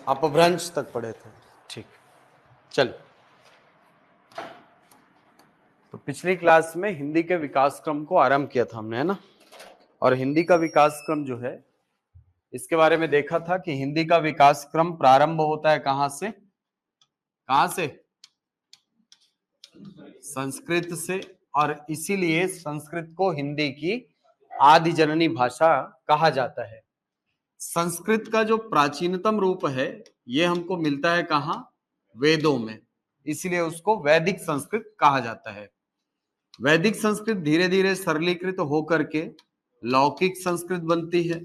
अपभ्रंश तक पढ़े थे। ठीक, चल। तो पिछली क्लास में हिंदी के विकास क्रम को आरंभ किया था हमने, है ना। और हिंदी का विकास क्रम जो है इसके बारे में देखा था कि हिंदी का विकास क्रम प्रारंभ होता है कहां से, कहां से? संस्कृत से। और इसीलिए संस्कृत को हिंदी की आदि जननी भाषा कहा जाता है। संस्कृत का जो प्राचीनतम रूप है ये हमको मिलता है कहां? वेदों में। इसीलिए उसको वैदिक संस्कृत कहा जाता है। वैदिक संस्कृत धीरे धीरे सरलीकृत होकर के लौकिक संस्कृत बनती है।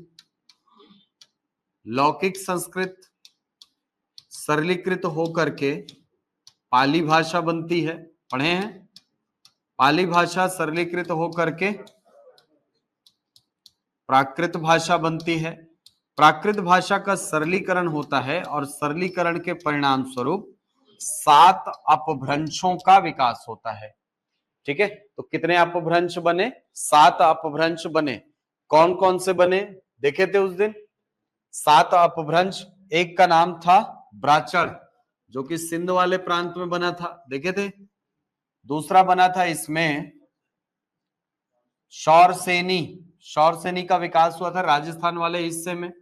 लौकिक संस्कृत सरलीकृत होकर के पाली भाषा बनती है, पढ़े हैं। पाली भाषा सरलीकृत होकर के प्राकृत भाषा बनती है। प्राकृत भाषा का सरलीकरण होता है और सरलीकरण के परिणाम स्वरूप 7 अपभ्रंशों का विकास होता है। ठीक है, तो कितने अपभ्रंश बने? 7 अपभ्रंश बने। कौन कौन से बने देखे थे उस दिन? 7 अपभ्रंश। एक का नाम था ब्राचड़, जो कि सिंध वाले प्रांत में बना था, देखे थे। दूसरा बना था इसमें शौरसेनी। शौरसेनी का विकास हुआ था राजस्थान वाले हिस्से में।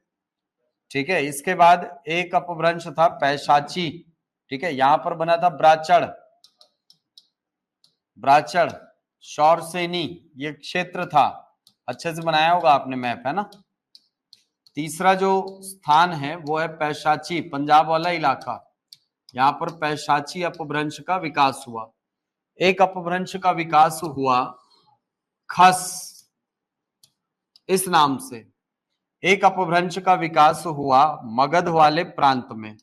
ठीक है, इसके बाद एक अपभ्रंश था पैशाची। ठीक है, यहां पर बना था ब्राचड़। ब्राचड़, शौरसेनी, ये क्षेत्र था। अच्छे से बनाया होगा आपने मैप, है ना। तीसरा जो स्थान है वो है पैशाची, पंजाब वाला इलाका। यहां पर पैशाची अपभ्रंश का विकास हुआ। एक अपभ्रंश का विकास हुआ खस, इस नाम से। एक अपभ्रंश का विकास हुआ मगध वाले प्रांत में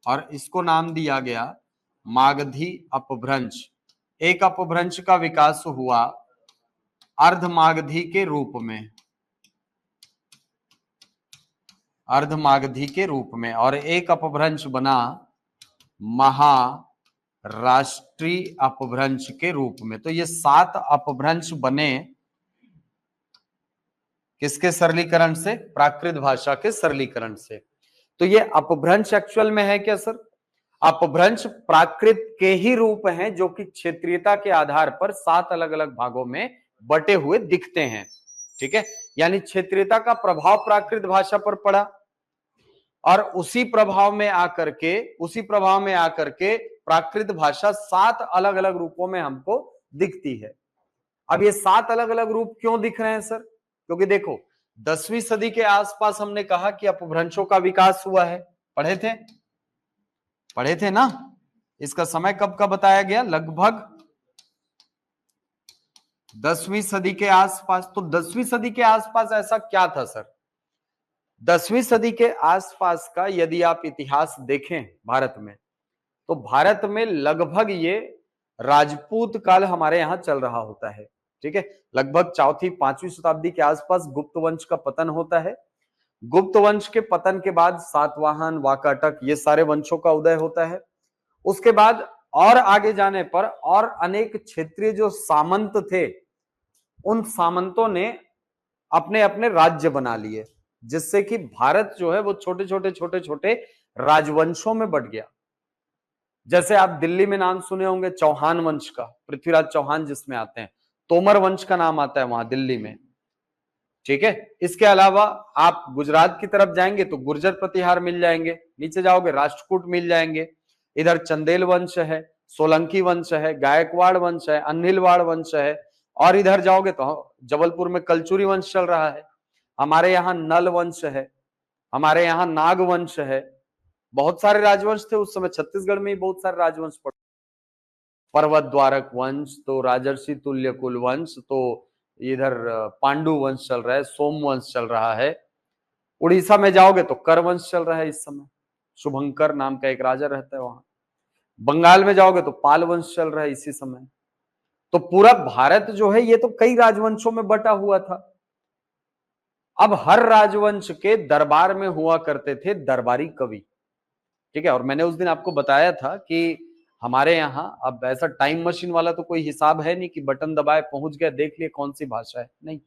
और इसको नाम दिया गया मागधी अपभ्रंश। एक अपभ्रंश का विकास हुआ अर्धमागधी के रूप में, अर्धमागधी के रूप में। और एक अपभ्रंश बना महाराष्ट्रीय अपभ्रंश के रूप में। तो ये 7 अपभ्रंश बने किसके सरलीकरण से? प्राकृत भाषा के सरलीकरण से। तो ये अपभ्रंश एक्चुअल में है क्या सर? अपभ्रंश प्राकृत के ही रूप हैं जो कि क्षेत्रीयता के आधार पर 7 अलग अलग भागों में बटे हुए दिखते हैं। ठीक है, यानी क्षेत्रीयता का प्रभाव प्राकृत भाषा पर पड़ा और उसी प्रभाव में आकर के प्राकृत भाषा 7 अलग अलग रूपों में हमको दिखती है। अब ये 7 अलग अलग रूप क्यों दिख रहे हैं सर? क्योंकि देखो 10वीं सदी के आसपास हमने कहा कि अपभ्रंशों का विकास हुआ है। पढ़े थे ना। इसका समय कब का बताया गया? लगभग 10वीं सदी के आसपास। तो 10वीं सदी के आसपास ऐसा क्या था सर? 10वीं सदी के आसपास का यदि आप इतिहास देखें भारत में, तो भारत में लगभग ये राजपूत काल हमारे यहां चल रहा होता है। ठीक है, लगभग 4वीं-5वीं शताब्दी के आसपास गुप्त वंश का पतन होता है। गुप्त वंश के पतन के बाद सातवाहन, वाकाटक, ये सारे वंशों का उदय होता है। उसके बाद और आगे जाने पर और अनेक क्षेत्रीय जो सामंत थे, उन सामंतों ने अपने अपने राज्य बना लिए, जिससे कि भारत जो है वो छोटे छोटे राजवंशों में बट गया। जैसे आप दिल्ली में नाम सुने होंगे चौहान वंश का, पृथ्वीराज चौहान जिसमें आते हैं। तोमर वंश का नाम आता है वहां दिल्ली में। ठीक है, इसके अलावा आप गुजरात की तरफ जाएंगे तो गुर्जर प्रतिहार मिल जाएंगे, नीचे जाओगे राष्ट्रकूट मिल जाएंगे, इधर चंदेल वंश है, सोलंकी वंश है, गायकवाड़ वंश है, अन्हिलवाड़ वंश है, और इधर जाओगे तो जबलपुर में कलचुरी वंश चल रहा है। हमारे यहाँ नल वंश है, हमारे यहाँ नाग वंश है। बहुत सारे राजवंश थे उस समय, छत्तीसगढ़ में ही बहुत सारे राजवंश पड़े। पर्वत द्वारक वंश, तो राजर्षि तुल्य कुल वंश, तो इधर पांडु वंश चल रहा है, सोम वंश चल रहा है। उड़ीसा में जाओगे तो कर वंश चल रहा है इस समय, शुभंकर नाम का एक राजा रहता है वहां। बंगाल में जाओगे तो पाल वंश चल रहा है इसी समय। तो पूरा भारत जो है ये तो कई राजवंशों में बटा हुआ था। अब हर राजवंश के दरबार में हुआ करते थे दरबारी कवि। ठीक है, और मैंने उस दिन आपको बताया था कि हमारे यहाँ अब ऐसा टाइम मशीन वाला तो कोई हिसाब है नहीं कि बटन दबाए पहुंच गया देख लिए कौन सी भाषा है, नहीं।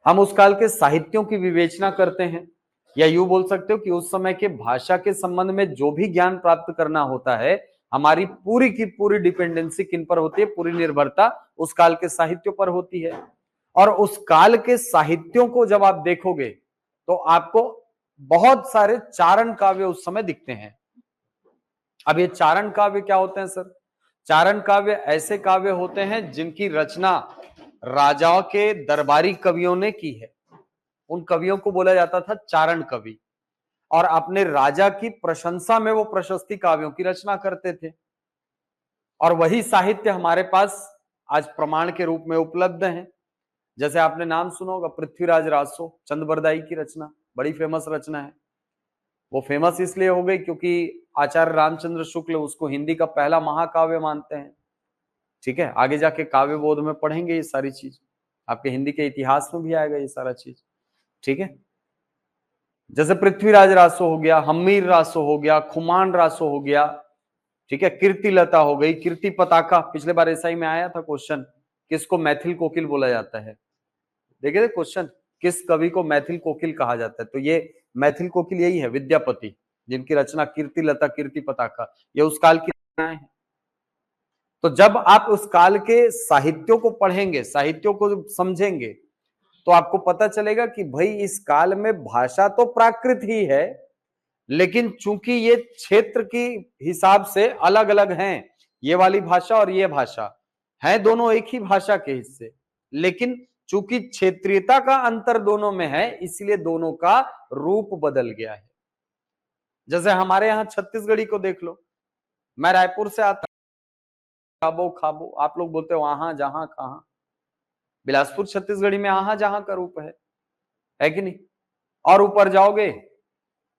हम उस काल के साहित्यों की विवेचना करते हैं या यूं बोल सकते हो कि उस समय के भाषा के संबंध में जो भी ज्ञान प्राप्त करना होता है, हमारी पूरी की पूरी डिपेंडेंसी किन पर होती है, पूरी निर्भरता उस काल के साहित्यों पर होती है। और उस काल के साहित्यों को जब आप देखोगे तो आपको बहुत सारे चारण काव्य उस समय दिखते हैं। अब ये चारण काव्य क्या होते हैं सर? चारण काव्य ऐसे काव्य होते हैं जिनकी रचना राजाओं के दरबारी कवियों ने की है। उन कवियों को बोला जाता था चारण कवि, और अपने राजा की प्रशंसा में वो प्रशस्ति काव्यों की रचना करते थे। और वही साहित्य हमारे पास आज प्रमाण के रूप में उपलब्ध है। जैसे आपने नाम सुना होगा पृथ्वीराज रासो, चंद्रबरदाई की रचना, बड़ी फेमस रचना है। वो फेमस इसलिए हो गई क्योंकि आचार्य रामचंद्र शुक्ल उसको हिंदी का पहला महाकाव्य मानते हैं। ठीक है, आगे जाके काव्य बोध में पढ़ेंगे ये सारी चीज, आपके हिंदी के इतिहास में भी आएगा ये सारा चीज। ठीक है, जैसे पृथ्वीराज रासो हो गया, हम्मीर रासो हो गया, खुमान रासो हो गया, ठीक है, कीर्तिलता हो गई, कीर्ति पताका, पिछले बार एसआई में आया था क्वेश्चन, किसको मैथिल कोकिल बोला जाता है? देखे थे क्वेश्चन, किस कवि को मैथिल कोकिल कहा जाता है? तो ये मैथिल कोकिल यही है, विद्यापति, जिनकी रचना कीर्तिलता, कीर्ति पताका, ये उस काल की रचनाएं हैं। तो जब आप उस काल के साहित्यों को पढ़ेंगे, साहित्यों को समझेंगे, तो आपको पता चलेगा कि भाई इस काल में भाषा तो प्राकृत ही है, लेकिन चूंकि ये क्षेत्र की हिसाब से अलग अलग हैं, ये वाली भाषा और ये भाषा है, दोनों एक ही भाषा के हिस्से, लेकिन चूंकि क्षेत्रीयता का अंतर दोनों में है, इसलिए दोनों का रूप बदल गया है। जैसे हमारे यहाँ छत्तीसगढ़ी को देख लो, मैं रायपुर से आता, खाबो खाबो, आप लोग बोलते हो वहां जहां कहां, बिलासपुर छत्तीसगढ़ी में आहा जहां का रूप है कि नहीं? और ऊपर जाओगे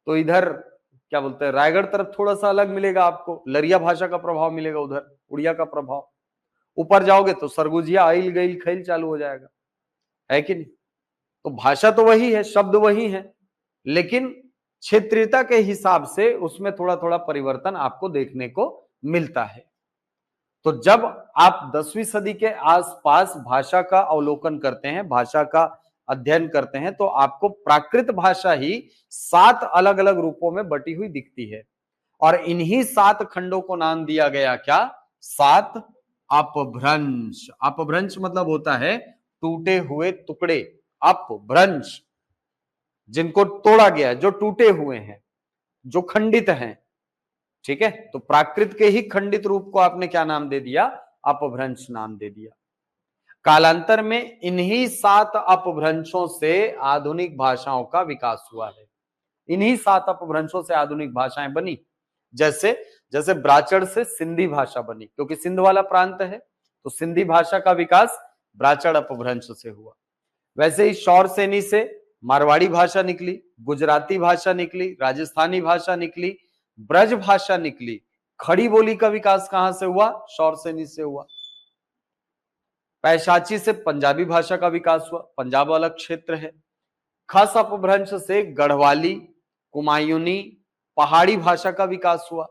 तो इधर क्या बोलते हैं, रायगढ़ तरफ थोड़ा सा अलग मिलेगा आपको, लरिया भाषा का प्रभाव मिलेगा, उधर उड़िया का प्रभाव। ऊपर जाओगे तो सरगुजिया आइल गईल खैल चालू हो जाएगा, है कि नहीं? तो भाषा तो वही है, शब्द वही है, लेकिन क्षेत्रीयता के हिसाब से उसमें थोड़ा थोड़ा परिवर्तन आपको देखने को मिलता है। तो जब आप 10वीं सदी के आसपास भाषा का अवलोकन करते हैं, भाषा का अध्ययन करते हैं, तो आपको प्राकृत भाषा ही 7 अलग अलग रूपों में बटी हुई दिखती है। और इन्हीं 7 खंडों को नाम दिया गया क्या? 7 अपभ्रंश। अपभ्रंश मतलब होता है टूटे हुए टुकड़े, अपभ्रंश, जिनको तोड़ा गया है, जो टूटे हुए हैं, जो खंडित हैं। ठीक है, तो प्राकृत के ही खंडित रूप को आपने क्या नाम दे दिया? अपभ्रंश नाम दे दिया। कालांतर में इन्हीं 7 अपभ्रंशों से आधुनिक भाषाओं का विकास हुआ है। इन्हीं 7 अपभ्रंशों से आधुनिक भाषाएं बनी। जैसे जैसे ब्राचड़ से सिंधी भाषा बनी, क्योंकि सिंध वाला प्रांत है, तो सिंधी भाषा का विकास ब्राचड़ अपभ्रंश से हुआ। वैसे ही शौरसेनी से मारवाड़ी भाषा निकली, गुजराती भाषा निकली, राजस्थानी भाषा निकली, ब्रज भाषा निकली। खड़ी बोली का विकास कहां से हुआ? शौरसेनी से हुआ। पैशाची से पंजाबी भाषा का विकास हुआ, पंजाब अलग क्षेत्र है। खस अपभ्रंश से गढ़वाली, कुमायूनी, पहाड़ी भाषा का विकास हुआ।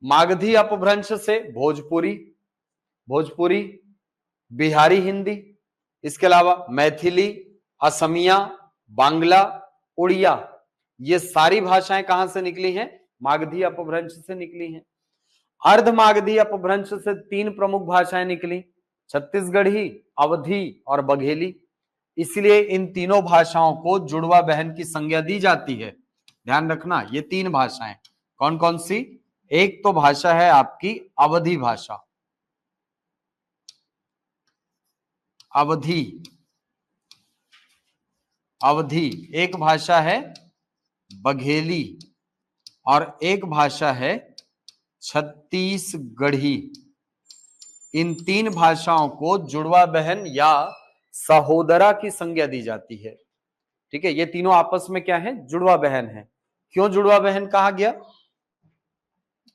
मागधी अपभ्रंश से भोजपुरी, भोजपुरी, बिहारी हिंदी, इसके अलावा मैथिली, असमिया, बांग्ला, उड़िया, ये सारी भाषाएं कहां से निकली हैं? मागधी अपभ्रंश से निकली हैं। अर्ध मागधी अपभ्रंश से 3 प्रमुख भाषाएं निकली, छत्तीसगढ़ी, अवधी और बघेली। इसलिए इन तीनों भाषाओं को जुड़वा बहन की संज्ञा दी जाती है। ध्यान रखना, ये 3 भाषाएं कौन कौन सी? एक तो भाषा है आपकी अवधी भाषा, अवधी, अवधी एक भाषा है, बघेली, और एक भाषा है छत्तीसगढ़ी। इन 3 भाषाओं को जुड़वा बहन या सहोदरा की संज्ञा दी जाती है। ठीक है, ये तीनों आपस में क्या है? जुड़वा बहन है। क्यों जुड़वा बहन कहा गया?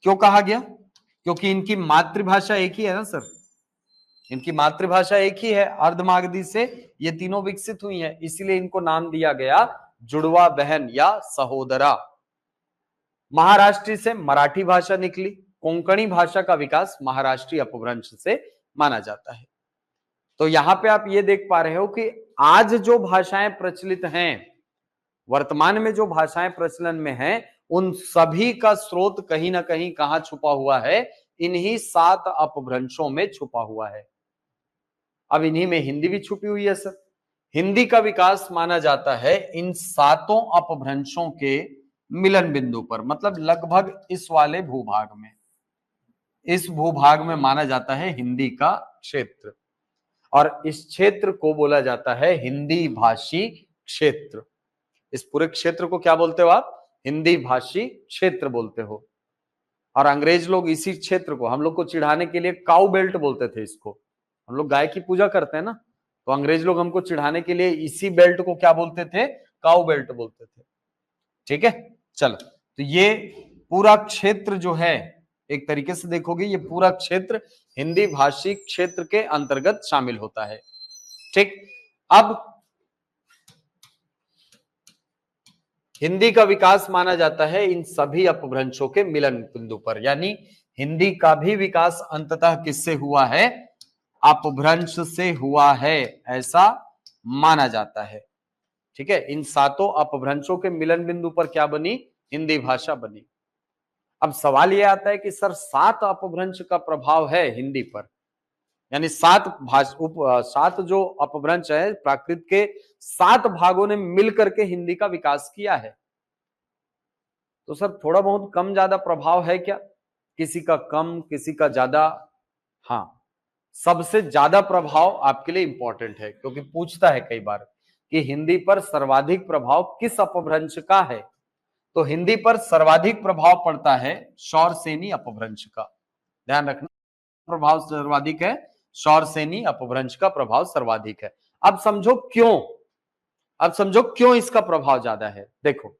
क्यों कहा गया? क्योंकि इनकी मातृभाषा एक ही है ना सर, इनकी मातृभाषा एक ही है। अर्धमागधी से ये तीनों विकसित हुई है, इसीलिए इनको नाम दिया गया जुड़वा बहन या सहोदरा। महाराष्ट्री से मराठी भाषा निकली, कोंकणी भाषा का विकास महाराष्ट्री अपभ्रंश से माना जाता है। तो यहां पे आप ये देख पा रहे हो कि आज जो भाषाएं प्रचलित हैं वर्तमान में जो भाषाएं प्रचलन में हैं उन सभी का स्रोत कहीं ना कहीं कहां छुपा हुआ है, इन्हीं 7 अपभ्रंशों में छुपा हुआ है। अब इन्हीं में हिंदी भी छुपी हुई है सर। हिंदी का विकास माना जाता है इन 7 अपभ्रंशों के मिलन बिंदु पर, मतलब लगभग इस वाले भूभाग में, इस भूभाग में माना जाता है हिंदी का क्षेत्र, और इस क्षेत्र को बोला जाता है हिंदी भाषी क्षेत्र। इस पूरे क्षेत्र को क्या बोलते हो आप? हिंदी भाषी क्षेत्र बोलते हो। और अंग्रेज लोग इसी क्षेत्र को हम लोग को चिढ़ाने के लिए काउ बेल्ट बोलते थे। इसको हम लोग गाय की पूजा करते हैं ना, तो अंग्रेज लोग हमको चिढ़ाने के लिए इसी बेल्ट को क्या बोलते थे? काउ बेल्ट बोलते थे। ठीक है, चलो, तो ये पूरा क्षेत्र जो है, एक तरीके से देखोगे ये पूरा क्षेत्र हिंदी भाषी क्षेत्र के अंतर्गत शामिल होता है। ठीक, अब हिंदी का विकास माना जाता है इन सभी अपभ्रंशों के मिलन बिंदु पर, यानी हिंदी का भी विकास अंततः किससे हुआ है? अपभ्रंश से हुआ है, ऐसा माना जाता है। ठीक है, इन 7 अपभ्रंशों के मिलन बिंदु पर क्या बनी? हिंदी भाषा बनी। अब सवाल यह आता है कि सर 7 अपभ्रंश का प्रभाव है हिंदी पर, यानी 7 जो अपभ्रंश है प्राकृत के 7 भागों ने मिलकर के हिंदी का विकास किया है, तो सर थोड़ा बहुत कम ज्यादा प्रभाव है क्या? किसी का कम, किसी का ज्यादा? हाँ, सबसे ज्यादा प्रभाव आपके लिए इंपॉर्टेंट है, क्योंकि पूछता है कई बार कि हिंदी पर सर्वाधिक प्रभाव किस अपभ्रंश का है। तो हिंदी पर सर्वाधिक प्रभाव पड़ता है शौरसेनी अपभ्रंश का। ध्यान रखना, प्रभाव सर्वाधिक है, शौरसेनी अपभ्रंश का प्रभाव सर्वाधिक है। अब समझो क्यों, अब समझो क्यों इसका प्रभाव ज्यादा है। देखो,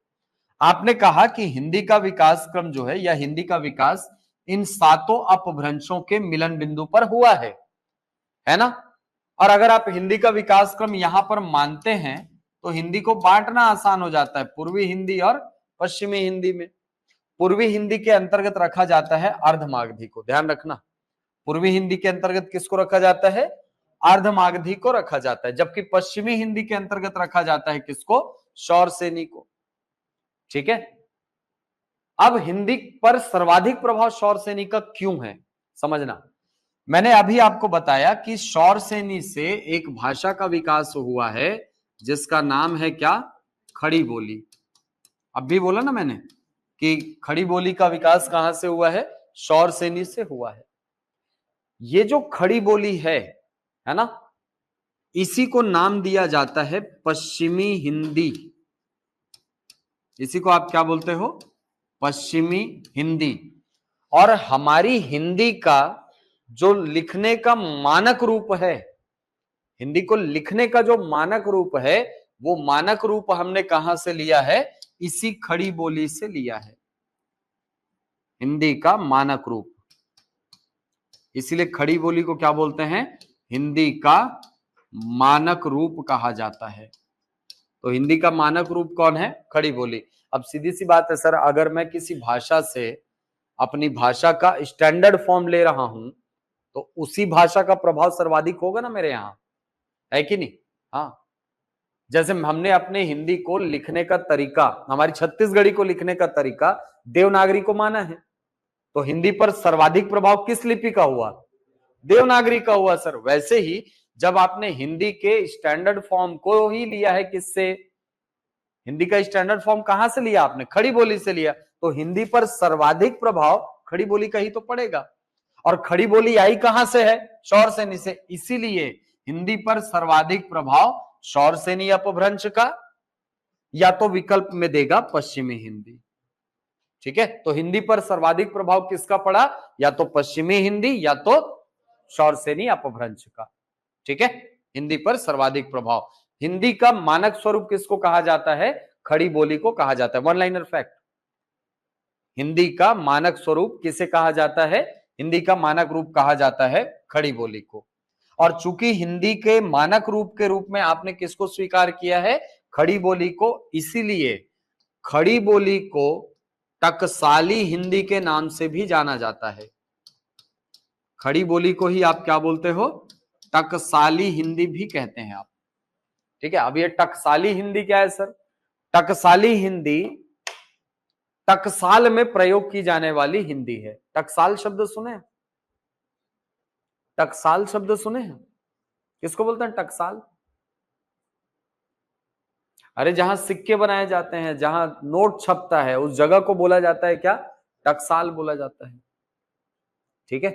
आपने कहा कि हिंदी का विकास क्रम जो है, या हिंदी का विकास इन 7 अपभ्रंशों के मिलन बिंदु पर हुआ है ना? और अगर आप हिंदी का विकास क्रम यहां पर मानते हैं तो हिंदी को बांटना आसान हो जाता है पूर्वी हिंदी और पश्चिमी हिंदी में। पूर्वी हिंदी के अंतर्गत रखा जाता है अर्धमागधी को। ध्यान रखना, पूर्वी हिंदी के अंतर्गत किसको रखा जाता है? अर्धमागधी को रखा जाता है, जबकि पश्चिमी हिंदी के अंतर्गत रखा जाता है किसको? शौरसेनी को। ठीक है, अब हिंदी पर सर्वाधिक प्रभाव शौरसेनी का क्यों है, समझना। मैंने अभी आपको बताया कि शौरसेनी से एक भाषा का विकास हुआ है जिसका नाम है क्या? खड़ी बोली। अब भी बोला ना मैंने कि खड़ी बोली का विकास कहां से हुआ है? शौरसेनी से हुआ है। ये जो खड़ी बोली है ना, इसी को नाम दिया जाता है पश्चिमी हिंदी। इसी को आप क्या बोलते हो? पश्चिमी हिंदी। और हमारी हिंदी का जो लिखने का मानक रूप है, हिंदी को लिखने का जो मानक रूप है, वो मानक रूप हमने कहां से लिया है? इसी खड़ी बोली से लिया है, हिंदी का मानक रूप। इसीलिए खड़ी बोली को क्या बोलते हैं? हिंदी का मानक रूप कहा जाता है। तो हिंदी का मानक रूप कौन है? खड़ी बोली। अब सीधी सी बात है सर, अगर मैं किसी भाषा से अपनी भाषा का स्टैंडर्ड फॉर्म ले रहा हूं तो उसी भाषा का प्रभाव सर्वाधिक होगा ना मेरे यहां, है कि नहीं? हाँ, जैसे हमने अपने हिंदी को लिखने का तरीका, हमारी छत्तीसगढ़ी को लिखने का तरीका देवनागरी को माना है, तो हिंदी पर सर्वाधिक प्रभाव किस लिपि का हुआ? देवनागरी का हुआ सर। वैसे ही जब आपने हिंदी के स्टैंडर्ड फॉर्म को ही लिया है, किससे? हिंदी का स्टैंडर्ड फॉर्म कहां से लिया आपने? खड़ी बोली से लिया, तो हिंदी पर सर्वाधिक प्रभाव खड़ी बोली का ही तो पड़ेगा। और खड़ी बोली आई कहां से है? शौरसेनी से। इसीलिए हिंदी पर सर्वाधिक प्रभाव शौरसेनी अपभ्रंश का, या तो विकल्प में देगा पश्चिमी हिंदी। ठीक है, तो हिंदी पर सर्वाधिक प्रभाव किसका पड़ा? या तो पश्चिमी हिंदी या तो शौरसेनी अपभ्रंश का। ठीक है, हिंदी पर सर्वाधिक प्रभाव। हिंदी का मानक स्वरूप किसको कहा जाता है? खड़ी बोली को कहा जाता है। वन लाइनर फैक्ट, हिंदी का मानक स्वरूप किसे कहा जाता है? हिंदी का मानक रूप कहा जाता है खड़ी बोली को। और चूंकि हिंदी के मानक रूप के रूप में आपने किसको स्वीकार किया है? खड़ी बोली को, इसीलिए खड़ी बोली को टकसाली हिंदी के नाम से भी जाना जाता है। खड़ी बोली को ही आप क्या बोलते हो? टकसाली हिंदी भी कहते हैं आप। ठीक है, अब ये टकसाली हिंदी क्या है सर? टकसाली हिंदी टकसाल में प्रयोग की जाने वाली हिंदी है। टकसाल शब्द सुने हैं? टकसाल शब्द सुने हैं? किसको बोलते हैं टकसाल? अरे जहां सिक्के बनाए जाते हैं, जहां नोट छपता है, उस जगह को बोला जाता है क्या? टकसाल बोला जाता है। ठीक है,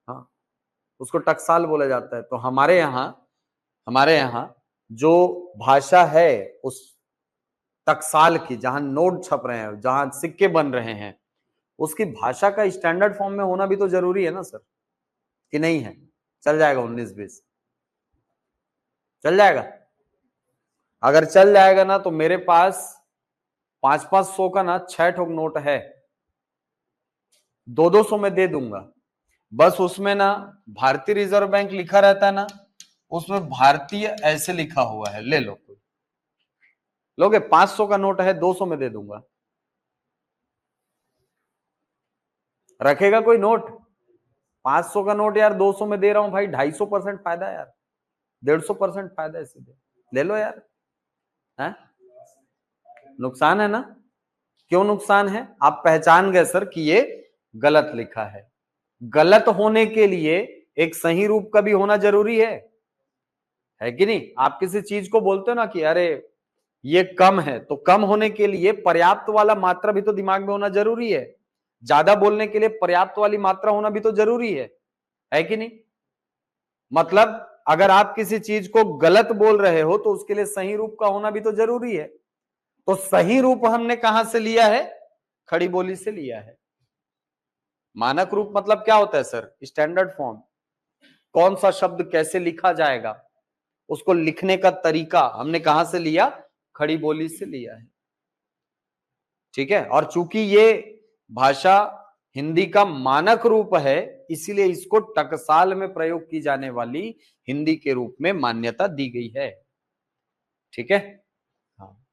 हाँ, उसको टकसाल बोला जाता है। तो हमारे यहाँ जो भाषा है उस टकसाल की, जहां नोट छप रहे हैं, जहां सिक्के बन रहे हैं, उसकी भाषा का स्टैंडर्ड फॉर्म में होना भी तो जरूरी है ना सर, कि नहीं है? चल जाएगा 19-20? चल जाएगा? अगर चल जाएगा ना तो मेरे पास 500-500 का ना 6 ठोक नोट है, 200-200 में दे दूंगा। बस उसमें ना भारतीय रिजर्व बैंक लिखा रहता है ना, उसमें भारतीय ऐसे लिखा हुआ है, ले लो। लोगे? 500 का नोट है, 200 में दे दूंगा। रखेगा कोई नोट? 500 का नोट यार 200 में दे रहा हूं भाई, 250% फायदा यार, 150% फायदा है, सीधे ले लो यार। है? नुकसान है ना? क्यों नुकसान है? आप पहचान गए सर कि ये गलत लिखा है। गलत होने के लिए एक सही रूप का भी होना जरूरी है कि नहीं? आप किसी चीज को बोलते हो ना कि अरे ये कम है, तो कम होने के लिए पर्याप्त वाला मात्रा भी तो दिमाग में होना जरूरी है। ज्यादा बोलने के लिए पर्याप्त वाली मात्रा होना भी तो जरूरी है कि नहीं? मतलब अगर आप किसी चीज को गलत बोल रहे हो तो उसके लिए सही रूप का होना भी तो जरूरी है। तो सही रूप हमने कहां से लिया है? खड़ी बोली से लिया है। मानक रूप मतलब क्या होता है सर? Standard form. कौन सा शब्द कैसे लिखा जाएगा, उसको लिखने का तरीका हमने कहां से लिया? खड़ी बोली से लिया है। ठीक है, और चूंकि ये भाषा हिंदी का मानक रूप है, इसीलिए इसको टकसाल में प्रयोग की जाने वाली हिंदी के रूप में मान्यता दी गई है। ठीक है, हाँ,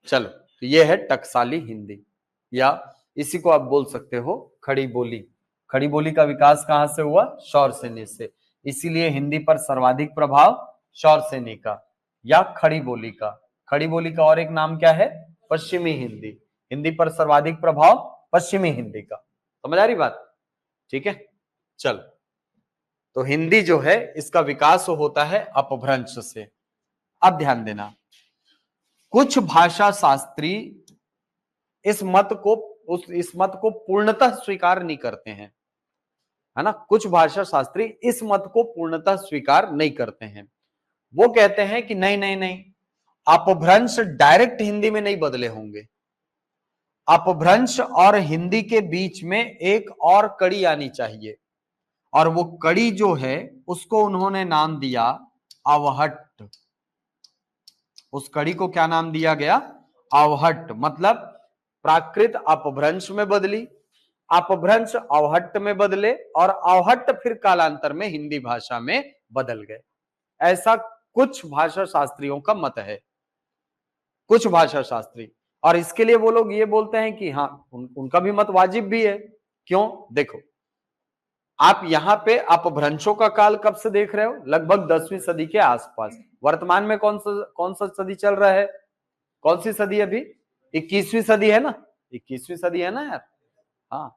चलो, तो ये है टकसाली हिंदी, या इसी को आप बोल सकते हो खड़ी बोली। खड़ी बोली का विकास कहां से हुआ? शौरसेनी से। इसीलिए हिंदी पर सर्वाधिक प्रभाव शौरसेनी का या खड़ी बोली का। खड़ी बोली का और एक नाम क्या है? पश्चिमी हिंदी। हिंदी पर सर्वाधिक प्रभाव पश्चिमी हिंदी का। समझ आ रही बात? ठीक है, चलो, तो हिंदी जो है इसका विकास होता है अपभ्रंश से। अब ध्यान देना, कुछ भाषा शास्त्री इस मत को पूर्णतः स्वीकार नहीं करते हैं, है ना? कुछ भाषा शास्त्री इस मत को पूर्णतः स्वीकार नहीं करते हैं। वो कहते हैं कि नहीं नहीं नहीं, अपभ्रंश डायरेक्ट हिंदी में नहीं बदले होंगे। अपभ्रंश और हिंदी के बीच में एक और कड़ी आनी चाहिए, और वो कड़ी जो है उसको उन्होंने नाम दिया अवहट्ट। उस कड़ी को क्या नाम दिया गया? अवहट्ट। मतलब प्राकृत अपभ्रंश में बदली, अपभ्रंश अवहट्ट में बदले, और अवहट्ट फिर कालांतर में हिंदी भाषा में बदल गए। ऐसा कुछ भाषा शास्त्रियों का मत है, कुछ भाषा शास्त्री। और इसके लिए वो लोग ये बोलते हैं कि हाँ, उनका भी मत वाजिब भी है। क्यों? देखो, आप यहां पे अपभ्रंशों का काल कब से देख रहे हो? लगभग 10वीं सदी के आसपास। वर्तमान में कौन सा सदी चल रहा है? कौन सी सदी अभी? 21वीं सदी है ना? 21वीं सदी है ना यार? हाँ,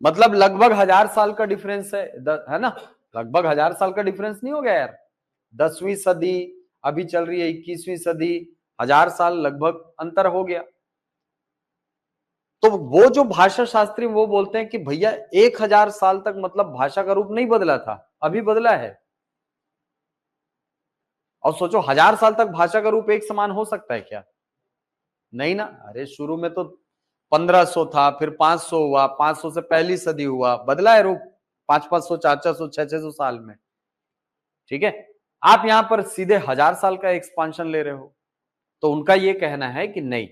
मतलब लगभग 1000 साल का डिफरेंस है ना? लगभग 1000 साल का डिफरेंस नहीं हो गया यार? 10वीं सदी अभी चल रही है, 21वीं सदी, 1000 साल लगभग अंतर हो गया। तो वो जो भाषा शास्त्री वो बोलते हैं कि भैया 1000 साल तक मतलब भाषा का रूप नहीं बदला था, अभी बदला है। और सोचो 1000 साल तक भाषा का रूप एक समान हो सकता है क्या? नहीं ना। अरे शुरू में तो 1500 था, फिर 500 हुआ, 500 से पहली सदी हुआ, बदला है रूप 500-500, 400-400, 600-600 साल में। ठीक है, आप यहां पर सीधे 1000 साल का एक्सपांशन ले रहे हो। तो उनका यह कहना है कि नहीं,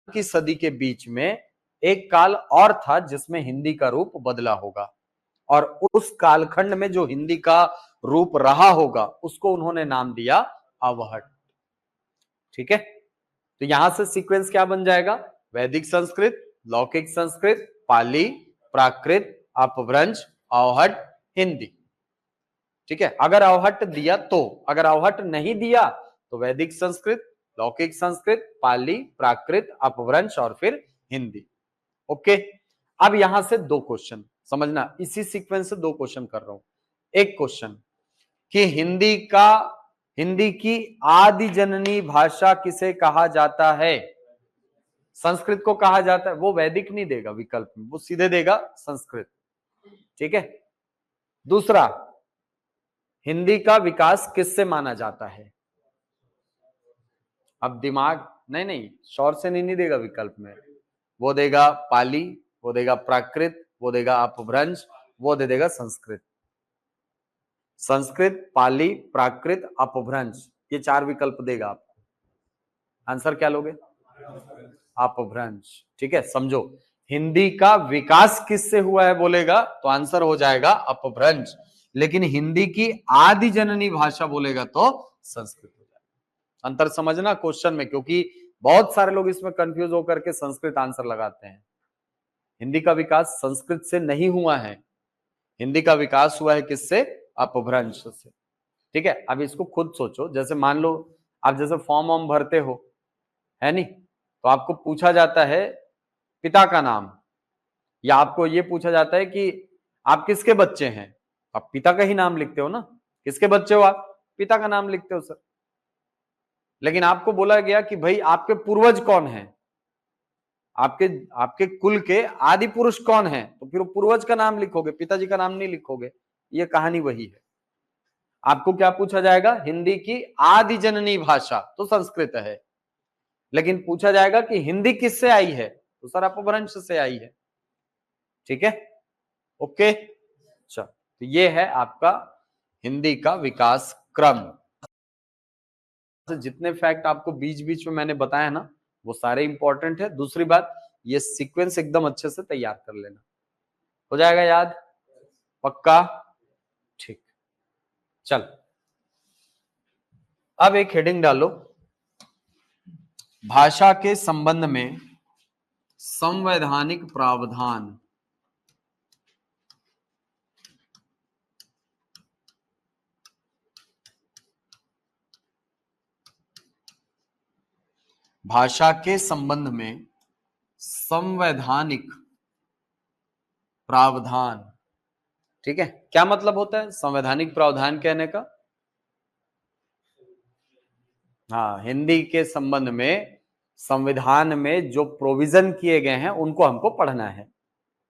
की सदी के बीच में एक काल और था जिसमें हिंदी का रूप बदला होगा, और उस कालखंड में जो हिंदी का रूप रहा होगा उसको उन्होंने नाम दिया अवहट्ट। ठीक है, तो यहां से सीक्वेंस क्या बन जाएगा? वैदिक संस्कृत, लौकिक संस्कृत, पाली, प्राकृत, अपभ्रंश, अवहट्ट, हिंदी। ठीक है, अगर अवहट्ट दिया तो, अगर अवहट्ट नहीं दिया तो वैदिक संस्कृत, लौकिक संस्कृत, पाली, प्राकृत, अपभ्रंश और फिर हिंदी। ओके, अब यहां से 2 क्वेश्चन समझना, इसी सीक्वेंस से 2 क्वेश्चन कर रहा हूं। एक क्वेश्चन कि हिंदी की आदि जननी भाषा किसे कहा जाता है? संस्कृत को कहा जाता है। वो वैदिक नहीं देगा विकल्प में, वो सीधे देगा संस्कृत। ठीक है। दूसरा, हिंदी का विकास किससे माना जाता है? अब दिमाग नहीं, शौर से नहीं देगा विकल्प में, वो देगा पाली, वो देगा प्राकृत, वो देगा अपभ्रंश, वो दे देगा संस्कृत। संस्कृत, पाली, प्राकृत, अपभ्रंश, ये 4 विकल्प देगा आपको। आंसर क्या लोगे? अपभ्रंश। ठीक है, समझो, हिंदी का विकास किससे हुआ है बोलेगा तो आंसर हो जाएगा अपभ्रंश, लेकिन हिंदी की आदि जननी भाषा बोलेगा तो संस्कृत हो जाएगा। अंतर समझना क्वेश्चन में, क्योंकि बहुत सारे लोग इसमें कंफ्यूज होकर के संस्कृत आंसर लगाते हैं। हिंदी का विकास संस्कृत से नहीं हुआ है, हिंदी का विकास हुआ है किससे? अपभ्रंश से। ठीक है, अब इसको खुद सोचो, जैसे मान लो आप जैसे फॉर्म वॉर्म भरते हो, है नहीं, तो आपको पूछा जाता है पिता का नाम, या आपको ये पूछा जाता है कि आप किसके बच्चे हैं, आप पिता का ही नाम लिखते हो ना। किसके बच्चे हो आप? पिता का नाम लिखते हो सर। लेकिन आपको बोला गया कि भाई आपके पूर्वज कौन हैं, आपके कुल के आदि पुरुष कौन है, तो फिर पूर्वज का नाम लिखोगे, पिताजी का नाम नहीं लिखोगे। ये कहानी वही है। आपको क्या पूछा जाएगा? हिंदी की आदि जननी भाषा तो संस्कृत है, लेकिन पूछा जाएगा कि हिंदी किससे आई है, तो सर अपभ्रंश से आई है। ठीक है, ओके। अच्छा, तो ये है आपका हिंदी का विकास क्रम। जितने फैक्ट आपको बीच बीच में मैंने बताया ना, वो सारे इंपॉर्टेंट है। दूसरी बात, ये सीक्वेंस एकदम अच्छे से तैयार कर लेना, हो जाएगा याद? पक्का? ठीक, चल अब एक हेडिंग डालो, भाषा के संबंध में संवैधानिक प्रावधान। भाषा के संबंध में संवैधानिक प्रावधान। ठीक है, क्या मतलब होता है संवैधानिक प्रावधान कहने का? हाँ, हिंदी के संबंध में संविधान में जो प्रोविजन किए गए हैं उनको हमको पढ़ना है।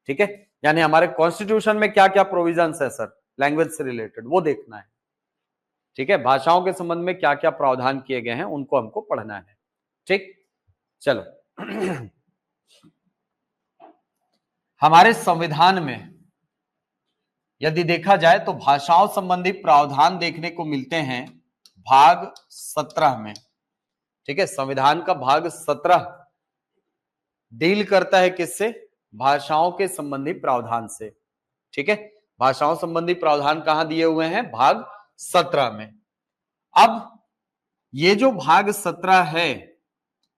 ठीक है, यानी हमारे कॉन्स्टिट्यूशन में क्या क्या प्रोविजंस है सर लैंग्वेज से रिलेटेड, वो देखना है। ठीक है, भाषाओं के संबंध में क्या क्या प्रावधान किए गए हैं उनको हमको पढ़ना है। ठीक, चलो हमारे संविधान में यदि देखा जाए तो भाषाओं संबंधी प्रावधान देखने को मिलते हैं भाग 17 में। ठीक है, संविधान का भाग 17 डील करता है किससे? भाषाओं के संबंधी प्रावधान से। ठीक है, भाषाओं संबंधी प्रावधान कहां दिए हुए हैं? भाग 17 में। अब ये जो भाग 17 है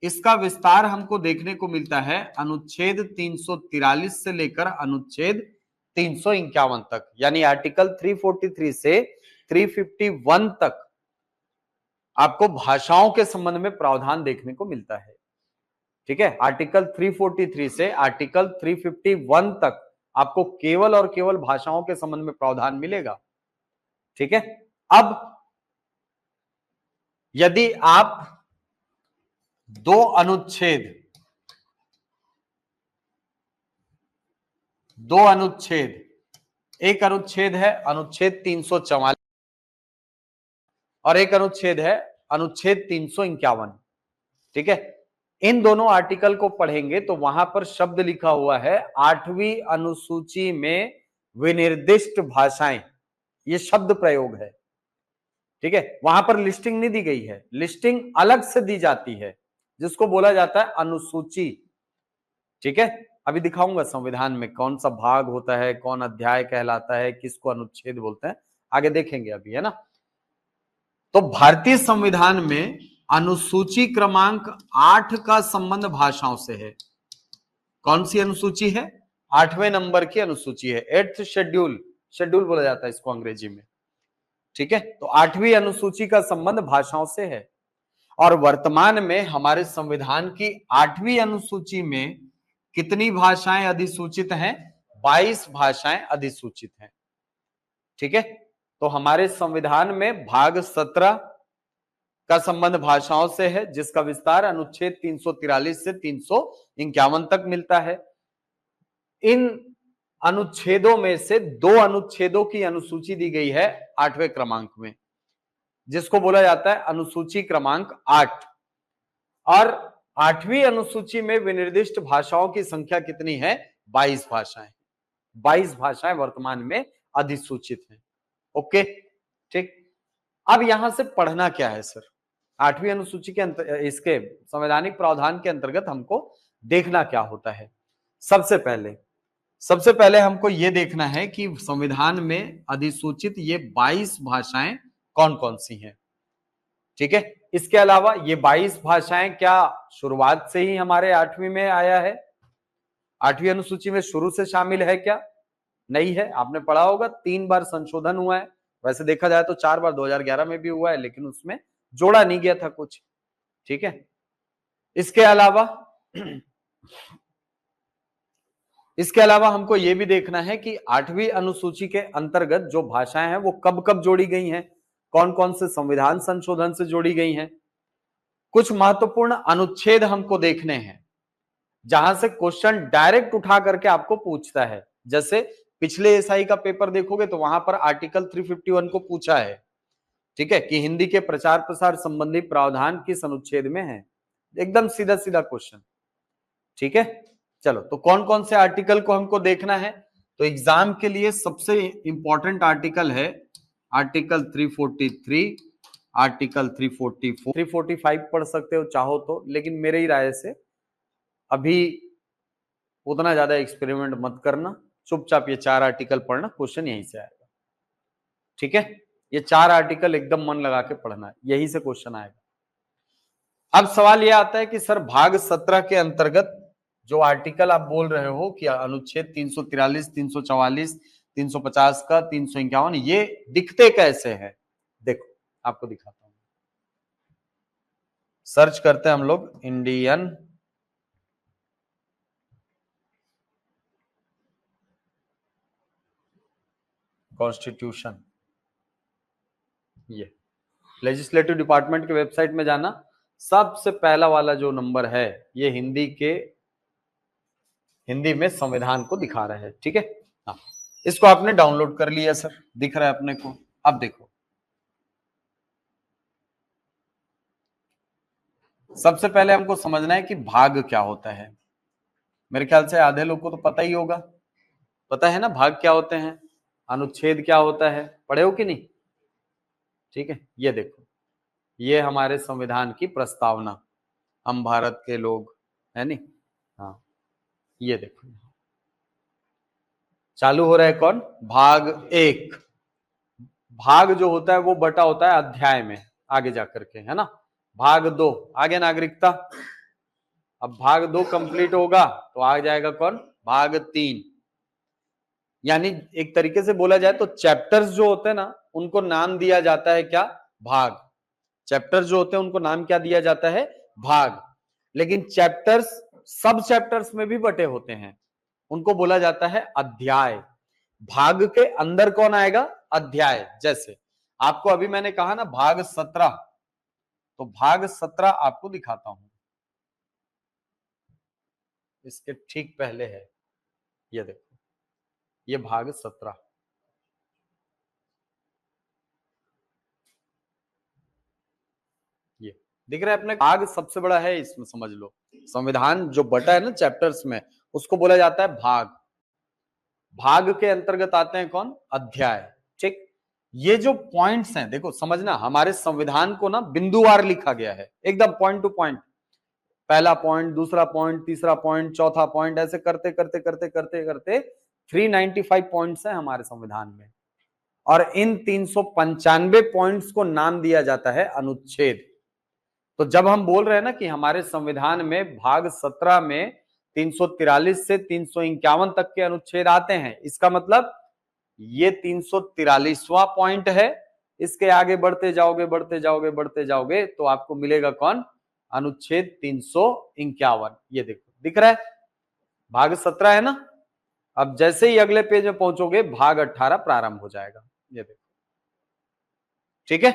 इसका विस्तार हमको देखने को मिलता है अनुच्छेद 343 से लेकर अनुच्छेद 351 तक, यानी आर्टिकल 343 से 351 तक आपको भाषाओं के संबंध में प्रावधान देखने को मिलता है। ठीक है, आर्टिकल 343 से आर्टिकल 351 तक आपको केवल और केवल भाषाओं के संबंध में प्रावधान मिलेगा। ठीक है, अब यदि आप दो अनुच्छेद एक अनुच्छेद है अनुच्छेद 344 और एक अनुच्छेद है अनुच्छेद 351। ठीक है, इन दोनों आर्टिकल को पढ़ेंगे तो वहां पर शब्द लिखा हुआ है 8वीं अनुसूची में विनिर्दिष्ट भाषाएं, ये शब्द प्रयोग है। ठीक है, वहां पर लिस्टिंग नहीं दी गई है, लिस्टिंग अलग से दी जाती है जिसको बोला जाता है अनुसूची। ठीक है, अभी दिखाऊंगा संविधान में कौन सा भाग होता है, कौन अध्याय कहलाता है, किसको अनुच्छेद बोलते हैं, आगे देखेंगे अभी, है ना। तो भारतीय संविधान में अनुसूची क्रमांक 8 का संबंध भाषाओं से है। कौन सी अनुसूची है? 8वें नंबर की अनुसूची है, 8th शेड्यूल, शेड्यूल बोला जाता है इसको अंग्रेजी में। ठीक है, तो 8वीं अनुसूची का संबंध भाषाओं से है। और वर्तमान में हमारे संविधान की 8वीं अनुसूची में कितनी भाषाएं अधिसूचित हैं? 22 भाषाएं अधिसूचित हैं। ठीक है, तो हमारे संविधान में भाग 17 का संबंध भाषाओं से है, जिसका विस्तार अनुच्छेद 343 से 351 तक मिलता है। इन अनुच्छेदों में से 2 अनुच्छेदों की अनुसूची दी गई है 8वें क्रमांक में, जिसको बोला जाता है अनुसूची क्रमांक 8। और 8वीं अनुसूची में विनिर्दिष्ट भाषाओं की संख्या कितनी है? 22 भाषाएं। 22 भाषाएं वर्तमान में अधिसूचित हैं। ओके, ठीक। अब यहां से पढ़ना क्या है सर? 8वीं अनुसूची के इसके संवैधानिक प्रावधान के अंतर्गत हमको देखना क्या होता है? सबसे पहले हमको यह देखना है कि संविधान में अधिसूचित ये 22 भाषाएं कौन कौन सी हैं। ठीक है, इसके अलावा ये 22 भाषाएं क्या शुरुआत से ही हमारे 8वीं में आया है? 8वीं अनुसूची में शुरू से शामिल है क्या? नहीं है। आपने पढ़ा होगा 3 बार संशोधन हुआ है। वैसे देखा जाए तो 4 बार 2011 में भी हुआ है, लेकिन उसमें जोड़ा नहीं गया था कुछ। ठीक है, इसके अलावा हमको यह भी देखना है कि 8वीं अनुसूची के अंतर्गत जो भाषाएं हैं वो कब कब जोड़ी गई हैं, कौन कौन से संविधान संशोधन से जोड़ी गई हैं। कुछ महत्वपूर्ण अनुच्छेद हमको देखने हैं जहां से क्वेश्चन डायरेक्ट उठा करके आपको पूछता है। जैसे पिछले एसआई का पेपर देखोगे तो वहां पर आर्टिकल 351 को पूछा है। ठीक है, कि हिंदी के प्रचार प्रसार संबंधी प्रावधान किस अनुच्छेद में है। एकदम सीधा सीधा क्वेश्चन। ठीक है, चलो, तो कौन कौन से आर्टिकल को हमको देखना है? तो एग्जाम के लिए सबसे इंपॉर्टेंट आर्टिकल है आर्टिकल 343, आर्टिकल 344, 345 पढ़ सकते हो चाहो तो, लेकिन मेरे ही राय से अभी उतना ज्यादा एक्सपेरिमेंट मत करना, चुपचाप ये 4 आर्टिकल पढ़ना, क्वेश्चन यहीं से आएगा। ठीक है, ये 4 आर्टिकल एकदम मन लगा के पढ़ना है, यहीं से क्वेश्चन आएगा। अब सवाल यह आता है कि सर भाग 17 के अंतर्गत जो आर्टिकल आप बोल रहे हो कि अनुच्छेद 343, 344, 350 का 351, ये दिखते कैसे हैं? देखो आपको दिखाता हूं। सर्च करते हैं हम लोग इंडियन कॉन्स्टिट्यूशन। ये लेजिस्लेटिव डिपार्टमेंट के वेबसाइट में जाना, सबसे पहला वाला जो नंबर है ये हिंदी में संविधान को दिखा रहा है। ठीक है, हाँ, इसको आपने डाउनलोड कर लिया सर, दिख रहा है अपने को। अब देखो, सबसे पहले हमको समझना है कि भाग क्या होता है। मेरे ख्याल से आधे लोग को तो पता ही होगा, पता है ना भाग क्या होते हैं, अनुच्छेद क्या होता है, पढ़े हो कि नहीं? ठीक है, ये देखो, ये हमारे संविधान की प्रस्तावना, हम भारत के लोग, है नहीं? हाँ, ये देखो चालू हो रहा है कौन? भाग 1। भाग जो होता है वो बटा होता है अध्याय में आगे जाकर के, है ना? भाग 2 आगे नागरिकता। अब भाग 2 कंप्लीट होगा तो आ जाएगा कौन? भाग 3। यानी एक तरीके से बोला जाए तो चैप्टर्स जो होते हैं ना, उनको नाम दिया जाता है क्या? भाग। चैप्टर्स जो होते हैं उनको नाम क्या दिया जाता है? भाग। लेकिन चैप्टर्स सब चैप्टर्स में भी बटे होते हैं, उनको बोला जाता है अध्याय। भाग के अंदर कौन आएगा? अध्याय। जैसे आपको अभी मैंने कहा ना भाग 17, तो भाग 17 आपको दिखाता हूं, इसके ठीक पहले है, ये देखो, ये भाग 17। ये दिख रहा है अपने? भाग सबसे बड़ा है इसमें, समझ लो। संविधान जो बटा है ना चैप्टर्स में, उसको बोला जाता है भाग। भाग के अंतर्गत आते हैं कौन? अध्याय। ठीक, ये जो पॉइंट्स हैं, देखो समझना, हमारे संविधान को ना बिंदुवार लिखा गया है, एकदम पॉइंट टू पॉइंट। पहला पॉइंट, दूसरा पॉइंट, तीसरा पॉइंट, चौथा पॉइंट, ऐसे करते करते करते करते करते 395 पॉइंट्स हैं हमारे संविधान में। और इन 395 पॉइंट्स को नाम दिया जाता है अनुच्छेद। तो जब हम बोल रहे हैं ना कि हमारे संविधान में भाग 17 में 343 से 351 तक के अनुच्छेद आते हैं, इसका मतलब ये 343वां पॉइंट है इसके आगे बढ़ते जाओगे बढ़ते जाओगे बढ़ते जाओगे तो आपको मिलेगा कौन, अनुच्छेद 351। ये देखो दिख रहा है, भाग 17 है ना। अब जैसे ही अगले पेज में पहुंचोगे भाग 18 प्रारंभ हो जाएगा। ये देखो, ठीक है।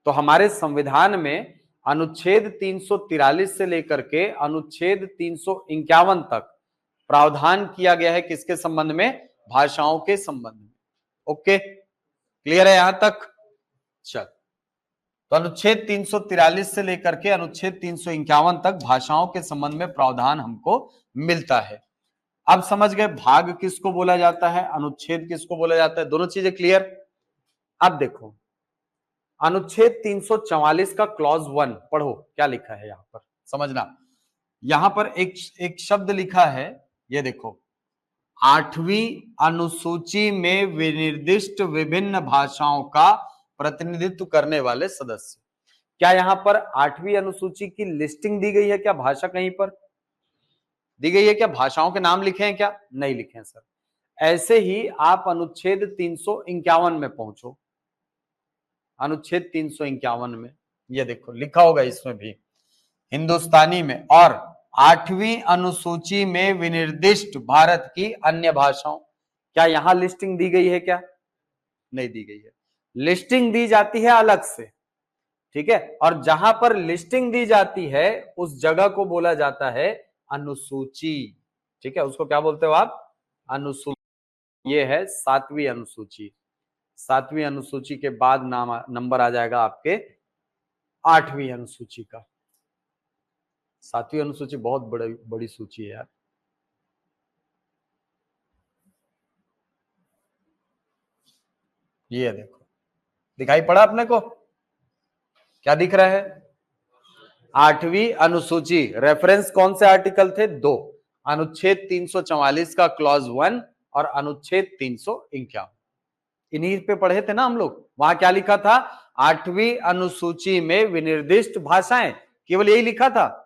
तो हमारे संविधान में अनुच्छेद 343 से लेकर के अनुच्छेद 351 तक प्रावधान किया गया है किसके संबंध में, भाषाओं के संबंध में। ओके, क्लियर है यहां तक। चल, तो अनुच्छेद 343 से लेकर के अनुच्छेद 351 तक भाषाओं के संबंध में प्रावधान हमको मिलता है। अब समझ गए भाग किसको बोला जाता है, अनुच्छेद किसको बोला जाता है, दोनों चीजें क्लियर। अब देखो अनुच्छेद 344 का क्लॉज 1 पढ़ो, क्या लिखा है यहां पर, समझना। यहां पर एक शब्द लिखा है, ये देखो, 8वीं अनुसूची में विनिर्दिष्ट विभिन्न भाषाओं का प्रतिनिधित्व करने वाले सदस्य। क्या यहां पर 8वीं अनुसूची की लिस्टिंग दी गई है क्या, भाषा कहीं पर दी गई है क्या, भाषाओं के नाम लिखे हैं क्या, नहीं लिखे हैं सर। ऐसे ही आप अनुच्छेद 351 में पहुंचो, अनुच्छेद 351 में ये देखो लिखा होगा इसमें भी हिंदुस्तानी में, और 8वीं अनुसूची में विनिर्दिष्ट भारत की अन्य भाषाओं, क्या यहां लिस्टिंग दी गई है क्या, नहीं दी गई है। लिस्टिंग दी जाती है अलग से, ठीक है, और जहां पर लिस्टिंग दी जाती है उस जगह को बोला जाता है अनुसूची, ठीक है, उसको क्या बोलते हो आप, अनुसूची। ये है 7वीं अनुसूची, 7वीं अनुसूची के बाद नंबर आ जाएगा आपके 8वीं अनुसूची का। 7वीं अनुसूची बहुत बड़ी सूची है यार। ये देखो दिखाई पड़ा अपने को, क्या दिख रहा है, 8वीं अनुसूची। रेफरेंस कौन से आर्टिकल थे, 2, अनुच्छेद 344 का क्लॉज 1 और अनुच्छेद 351, इन्हीं पे पढ़े थे ना हम लोग। वहां क्या लिखा था, 8वीं अनुसूची में विनिर्दिष्ट भाषाएं, केवल यही लिखा था।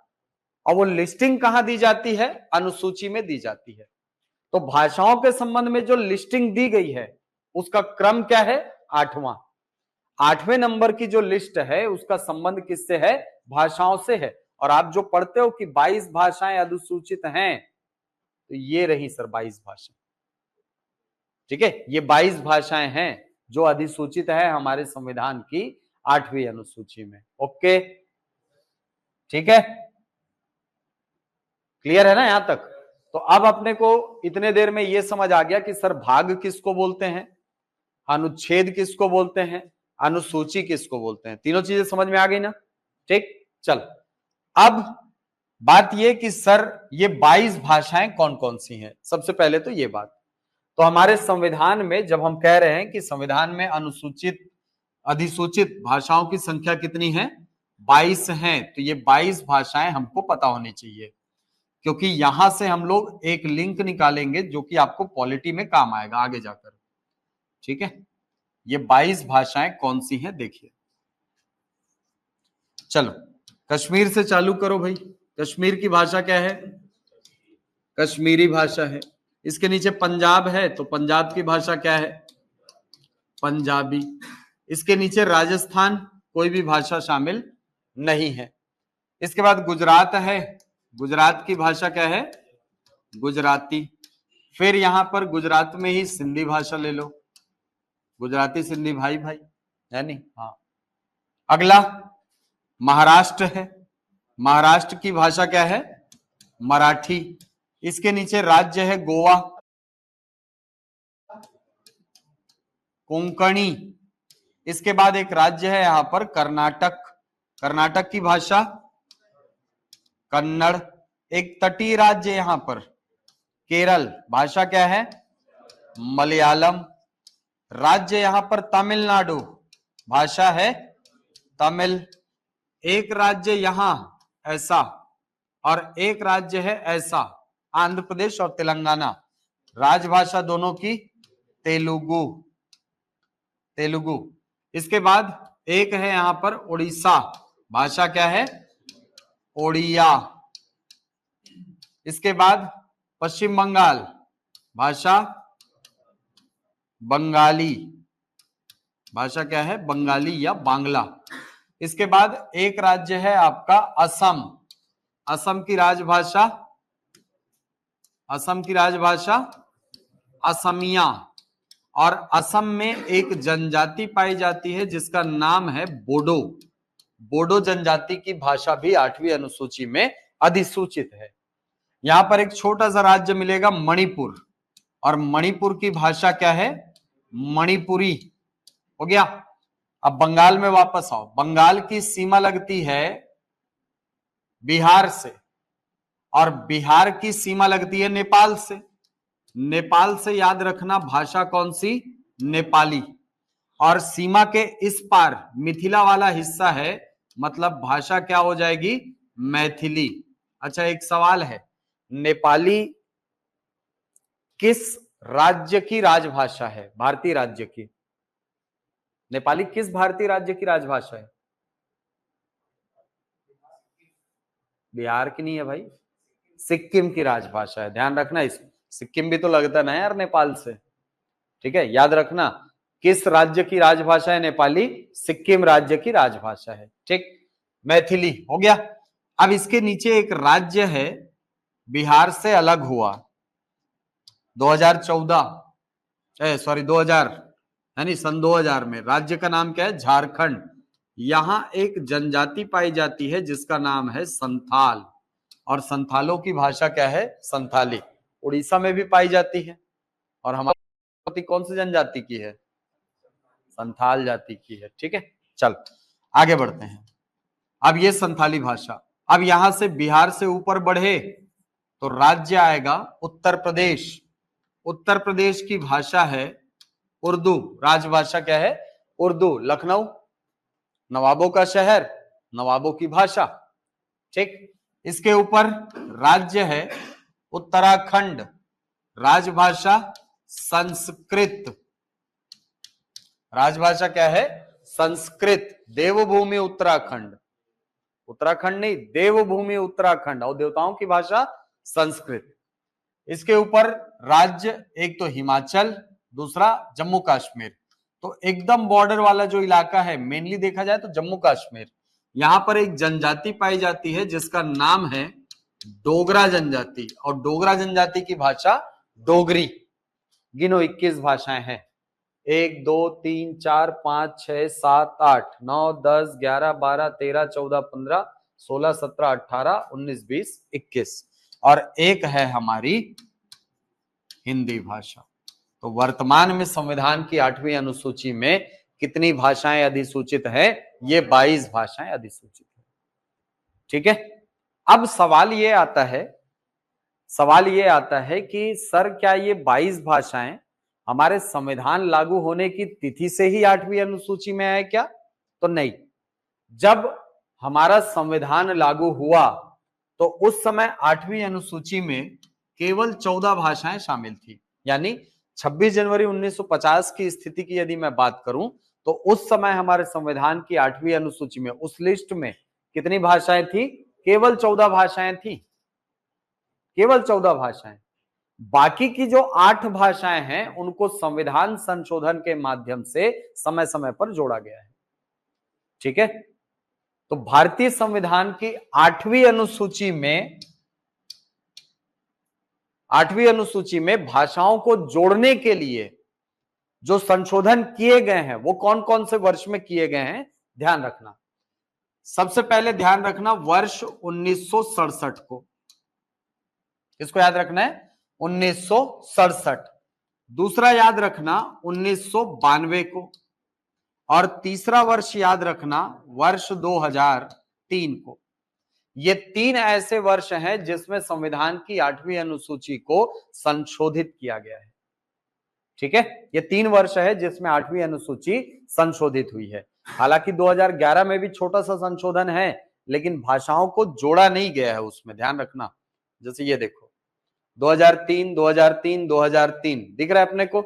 और वो लिस्टिंग कहां दी जाती है, अनुसूची में दी जाती है। तो भाषाओं के संबंध में जो लिस्टिंग दी गई है उसका क्रम क्या है, 8वां। 8वें नंबर की जो लिस्ट है उसका संबंध किससे है, भाषाओं से है। और आप जो पढ़ते हो कि 22 भाषाएं अनुसूचित हैं, तो ये रही सर 22 भाषाएं, ठीक है, ये 22 भाषाएं हैं जो अधिसूचित है हमारे संविधान की 8वीं अनुसूची में। ओके, ठीक है, क्लियर है ना यहां तक। तो अब अपने को इतने देर में यह समझ आ गया कि सर भाग किसको बोलते हैं, अनुच्छेद किसको बोलते हैं, अनुसूची किसको बोलते हैं, तीनों चीजें समझ में आ गई ना। ठीक, चल अब बात यह कि सर ये 22 भाषाएं कौन कौन सी हैं। सबसे पहले तो ये बात, तो हमारे संविधान में जब हम कह रहे हैं कि संविधान में अनुसूचित अधिसूचित भाषाओं की संख्या कितनी है, 22 हैं, तो ये 22 भाषाएं हमको पता होनी चाहिए, क्योंकि यहां से हम लोग एक लिंक निकालेंगे जो कि आपको पॉलिटी में काम आएगा आगे जाकर। ठीक है, ये 22 भाषाएं कौन सी हैं देखिए। चलो कश्मीर से चालू करो भाई, कश्मीर की भाषा क्या है, कश्मीरी भाषा है। इसके नीचे पंजाब है तो पंजाब की भाषा क्या है, पंजाबी। इसके नीचे राजस्थान, कोई भी भाषा शामिल नहीं है। इसके बाद गुजरात है, गुजरात की भाषा क्या है, गुजराती। फिर यहां पर गुजरात में ही सिंधी भाषा ले लो, गुजराती सिंधी भाई भाई है नहीं, हाँ। अगला महाराष्ट्र है, महाराष्ट्र की भाषा क्या है, मराठी। इसके नीचे राज्य है गोवा, कोंकणी। इसके बाद एक राज्य है यहां पर कर्नाटक, कर्नाटक की भाषा कन्नड़। एक तटीय राज्य यहां पर केरल, भाषा क्या है, मलयालम। राज्य यहां पर तमिलनाडु, भाषा है तमिल। एक राज्य यहां ऐसा और एक राज्य है ऐसा, आंध्र प्रदेश और तेलंगाना, राजभाषा दोनों की तेलुगु, तेलुगु। इसके बाद एक है यहां पर उड़ीसा, भाषा क्या है, ओडिया। इसके बाद पश्चिम बंगाल, भाषा बंगाली। भाषा क्या है? बंगाली या बांग्ला। इसके बाद एक राज्य है आपका असम। असम की राजभाषा, असम की राजभाषा असमिया। और असम में एक जनजाति पाई जाती है जिसका नाम है बोडो। बोडो जनजाति की भाषा भी 8वीं अनुसूची में अधिसूचित है। यहां पर एक छोटा सा राज्य मिलेगा मणिपुर, और मणिपुर की भाषा क्या है? मणिपुरी। हो गया। अब बंगाल में वापस आओ। बंगाल की सीमा लगती है बिहार से, और बिहार की सीमा लगती है नेपाल से। नेपाल से याद रखना भाषा कौन सी? नेपाली। और सीमा के इस पार मिथिला वाला हिस्सा है, मतलब भाषा क्या हो जाएगी? मैथिली। अच्छा, एक सवाल है, नेपाली किस राज्य की राजभाषा है? भारतीय राज्य की। नेपाली किस भारतीय राज्य की राजभाषा है? बिहार की नहीं है भाई, सिक्किम की राजभाषा है। ध्यान रखना इसमें, सिक्किम भी तो लगता ना यार नेपाल से। ठीक है, याद रखना किस राज्य की राजभाषा है नेपाली? सिक्किम राज्य की राजभाषा है। ठीक, मैथिली हो गया। अब इसके नीचे एक राज्य है बिहार से अलग हुआ 2014 सॉरी 2000 यानी सन 2000 में। राज्य का नाम क्या है? झारखंड। यहां एक जनजाति पाई जाती है जिसका नाम है संथाल, और संथालों की भाषा क्या है? संथाली। उड़ीसा में भी पाई जाती है। और हमारी कौन सी जनजाति की है? संथाल जाति की है। ठीक है, चल आगे बढ़ते हैं। अब ये संथाली भाषा। अब यहां से बिहार से ऊपर बढ़े तो राज्य आएगा उत्तर प्रदेश। उत्तर प्रदेश की भाषा है उर्दू। राजभाषा क्या है? उर्दू। लखनऊ नवाबों का शहर, नवाबों की भाषा। ठीक, इसके ऊपर राज्य है उत्तराखंड। राजभाषा संस्कृत। राजभाषा क्या है? संस्कृत। देवभूमि उत्तराखंड, उत्तराखंड नहीं, देवभूमि उत्तराखंड। और देवताओं की भाषा संस्कृत। इसके ऊपर राज्य एक तो हिमाचल, दूसरा जम्मू कश्मीर। तो एकदम बॉर्डर वाला जो इलाका है, मेनली देखा जाए तो जम्मू कश्मीर। यहां पर एक जनजाति पाई जाती है जिसका नाम है डोगरा जनजाति, और डोगरा जनजाति की भाषा डोगरी। गिनो 21 भाषाएं हैं। 1 2 3 4 5 6 7 8 9 10 11 12 13 14 15 16 17 18 19 20 21, और एक है हमारी हिंदी भाषा। तो वर्तमान में संविधान की 8वीं अनुसूची में कितनी भाषाएं अधिसूचित है? ये 22 भाषाएं अधिसूचित है। ठीक है, अब सवाल ये आता है कि सर क्या ये 22 भाषाएं हमारे संविधान लागू होने की तिथि से ही 8वीं अनुसूची में है क्या? तो नहीं। जब हमारा संविधान लागू हुआ तो उस समय 8वीं अनुसूची में केवल 14 भाषाएं शामिल थी। यानी 26 जनवरी 1950 की स्थिति की यदि मैं बात करूं तो उस समय हमारे संविधान की 8वीं अनुसूची में, उस लिस्ट में कितनी भाषाएं थी? केवल 14 भाषाएं थी। केवल 14 भाषाएं। बाकी की जो 8 भाषाएं हैं उनको संविधान संशोधन के माध्यम से समय समय पर जोड़ा गया है। ठीक है, तो भारतीय संविधान की 8वीं अनुसूची में भाषाओं को जोड़ने के लिए जो संशोधन किए गए हैं वो कौन कौन से वर्ष में किए गए हैं? ध्यान रखना। सबसे पहले ध्यान रखना वर्ष 1967 को, इसको याद रखना है 1967। दूसरा याद रखना 1992 को, और तीसरा वर्ष याद रखना वर्ष 2003 को। ये 3 ऐसे वर्ष हैं जिसमें संविधान की 8वीं अनुसूची को संशोधित किया गया है। ठीक है, ये 3 वर्ष है जिसमें 8वीं अनुसूची संशोधित हुई है। हालांकि 2011 में भी छोटा सा संशोधन है, लेकिन भाषाओं को जोड़ा नहीं गया है उसमें, ध्यान रखना। जैसे ये देखो 2003 2003 2003 दिख रहा है अपने को?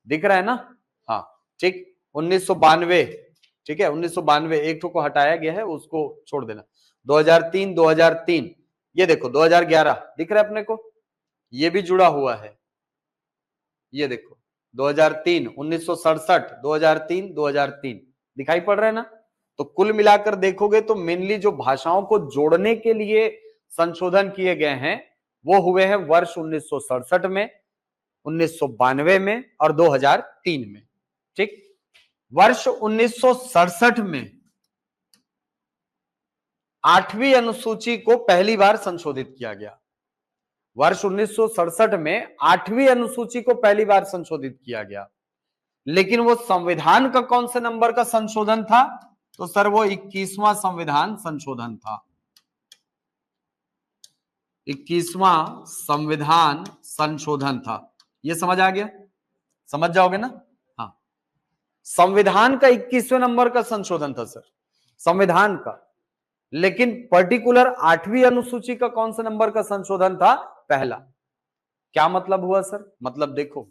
दिख रहा है ना? हाँ, ठीक। 1992, ठीक है, 1992 एक को हटाया गया है, उसको छोड़ देना। 2003 ये देखो 2011 दिख रहा है अपने को? ये भी जुड़ा हुआ है, ये देखो 2003, 1967, 2003, 2003 दिखाई पड़ रहा है ना। तो कुल मिलाकर देखोगे तो मेनली जो भाषाओं को जोड़ने के लिए संशोधन किए गए हैं वो हुए हैं वर्ष 1967 में, 1992 में और 2003 में। ठीक, वर्ष 1967 में 8वीं अनुसूची को पहली बार संशोधित किया गया। वर्ष 1967 में 8वीं अनुसूची को पहली बार संशोधित किया गया, लेकिन वो संविधान का कौन से नंबर का संशोधन था? तो सर वो 21वां संविधान संशोधन था। 21वां संविधान संशोधन था। ये समझ आ गया? समझ जाओगे ना? हाँ, संविधान का 21वें नंबर का संशोधन था सर, संविधान का। लेकिन पर्टिकुलर 8वीं अनुसूची का कौन से नंबर का संशोधन था? पहला। क्या मतलब हुआ सर? मतलब देखो,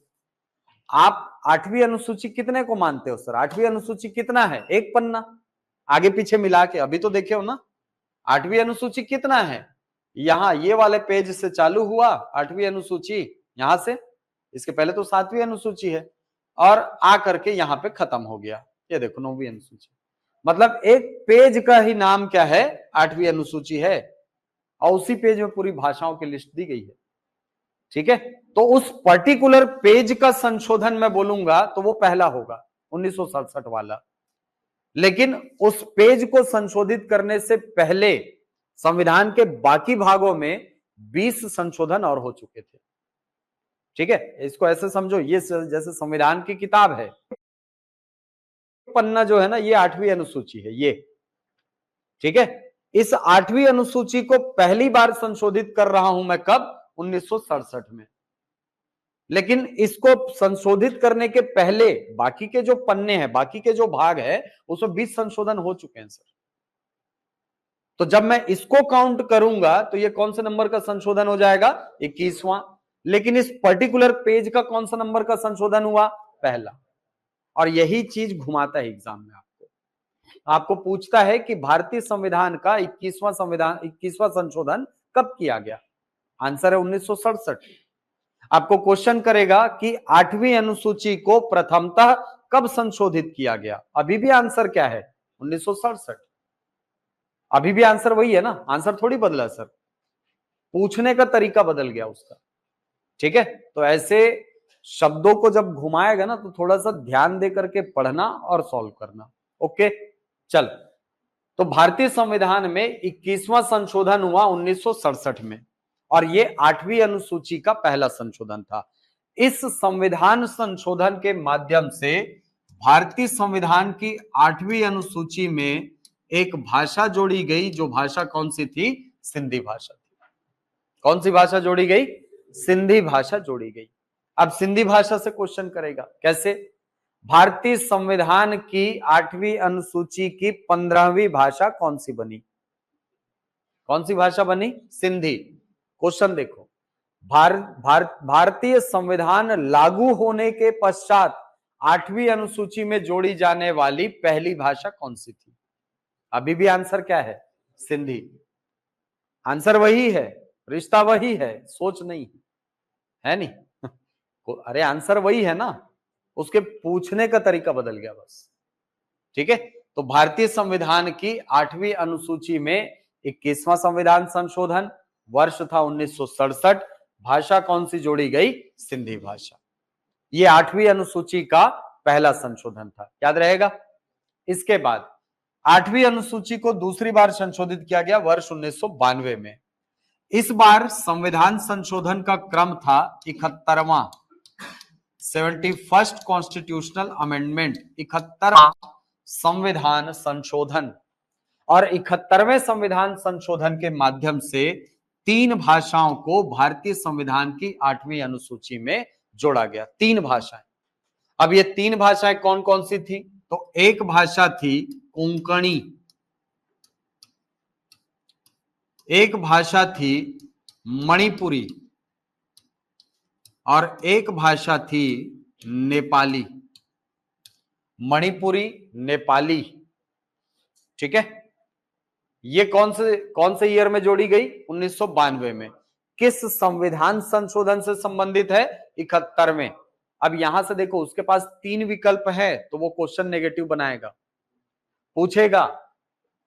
आप 8वीं अनुसूची कितने को मानते हो सर? 8वीं अनुसूची कितना है? एक पन्ना आगे पीछे मिला के, अभी तो देखे हो ना। 8वीं अनुसूची कितना है? यहां ये वाले पेज से चालू हुआ 8वीं अनुसूची, यहां से, इसके पहले तो 7वीं अनुसूची है, और आकर के यहां पे खत्म हो गया। ये देखो 9वीं अनुसूची। मतलब एक पेज का ही नाम क्या है? 8वीं अनुसूची है, और उसी पेज में पूरी भाषाओं की लिस्ट दी गई है। ठीक है, तो उस पर्टिकुलर पेज का संशोधन मैं बोलूंगा तो वो पहला होगा, 1967 वाला। लेकिन उस पेज को संशोधित करने से पहले संविधान के बाकी भागों में 20 संशोधन और हो चुके थे। ठीक है, इसको ऐसे समझो, ये जैसे संविधान की किताब है, पन्ना जो है ना, ये 8वीं अनुसूची है ये। ठीक है, इस 8वीं अनुसूची को पहली बार संशोधित कर रहा हूं मैं कब? 1967 में। लेकिन इसको संशोधित करने के पहले बाकी के जो पन्ने हैं, बाकी के जो भाग है, उसमें 20 संशोधन हो चुके हैं सर। तो जब मैं इसको काउंट करूंगा तो ये कौन से नंबर का संशोधन हो जाएगा? 21वां। लेकिन इस पर्टिकुलर पेज का कौन सा नंबर का संशोधन हुआ? पहला। और यही चीज घुमाता है एग्जाम में आपको पूछता है कि भारतीय संविधान का 21वां संशोधन कब किया गया? आंसर है 1967। आपको क्वेश्चन करेगा कि 8वीं अनुसूची को प्रथमतः कब संशोधित किया गया? अभी भी आंसर क्या है? 1967। अभी भी आंसर वही है ना, आंसर थोड़ी बदला सर, पूछने का तरीका बदल गया उसका। ठीक है, तो ऐसे शब्दों को जब घुमाएगा ना तो थोड़ा सा ध्यान दे करके पढ़ना और सॉल्व करना। ओके, चल। तो भारतीय संविधान में 21वां संशोधन हुआ 1967 में, और ये 8वीं अनुसूची का पहला संशोधन था। इस संविधान संशोधन के माध्यम से भारतीय संविधान की 8वीं अनुसूची में एक भाषा जोड़ी गई, जो भाषा कौन सी थी? सिंधी भाषा थी। कौन सी भाषा जोड़ी गई? सिंधी भाषा जोड़ी गई। अब सिंधी भाषा से क्वेश्चन करेगा, कैसे? भारतीय संविधान की 8वीं अनुसूची की 15वीं भाषा कौन सी बनी? कौन सी भाषा बनी? सिंधी। क्वेश्चन देखो, भारतीय संविधान लागू होने के पश्चात 8वीं अनुसूची में जोड़ी जाने वाली पहली भाषा कौन सी थी? अभी भी आंसर क्या है? सिंधी। आंसर वही है, रिश्ता वही है, सोच नहीं है नहीं। अरे आंसर वही है ना, उसके पूछने का तरीका बदल गया बस। ठीक है, तो भारतीय संविधान की 8वीं अनुसूची में 21वां संविधान संशोधन, वर्ष था 1967, भाषा कौन सी जोड़ी गई? सिंधी भाषा। ये 8वीं अनुसूची का पहला संशोधन था, याद रहेगा। इसके बाद 8वीं अनुसूची को दूसरी बार संशोधित किया गया वर्ष 1992 में। इस बार संविधान संशोधन का क्रम था 71वां, 71st कॉन्स्टिट्यूशनल अमेंडमेंट, 71वां संविधान संशोधन। और 71वें संविधान संशोधन के माध्यम से 3 भाषाओं को भारतीय संविधान की 8वीं अनुसूची में जोड़ा गया। 3 भाषाएं। अब ये 3 भाषाएं कौन कौन सी थी? तो एक भाषा थी कोंकणी, एक भाषा थी मणिपुरी, और एक भाषा थी नेपाली। मणिपुरी, नेपाली। ठीक है, ये कौन से ईयर में जोड़ी गई? 1992 में। किस संविधान संशोधन से संबंधित है? 71वें। अब यहां से देखो उसके पास 3 विकल्प है तो वो क्वेश्चन नेगेटिव बनाएगा, पूछेगा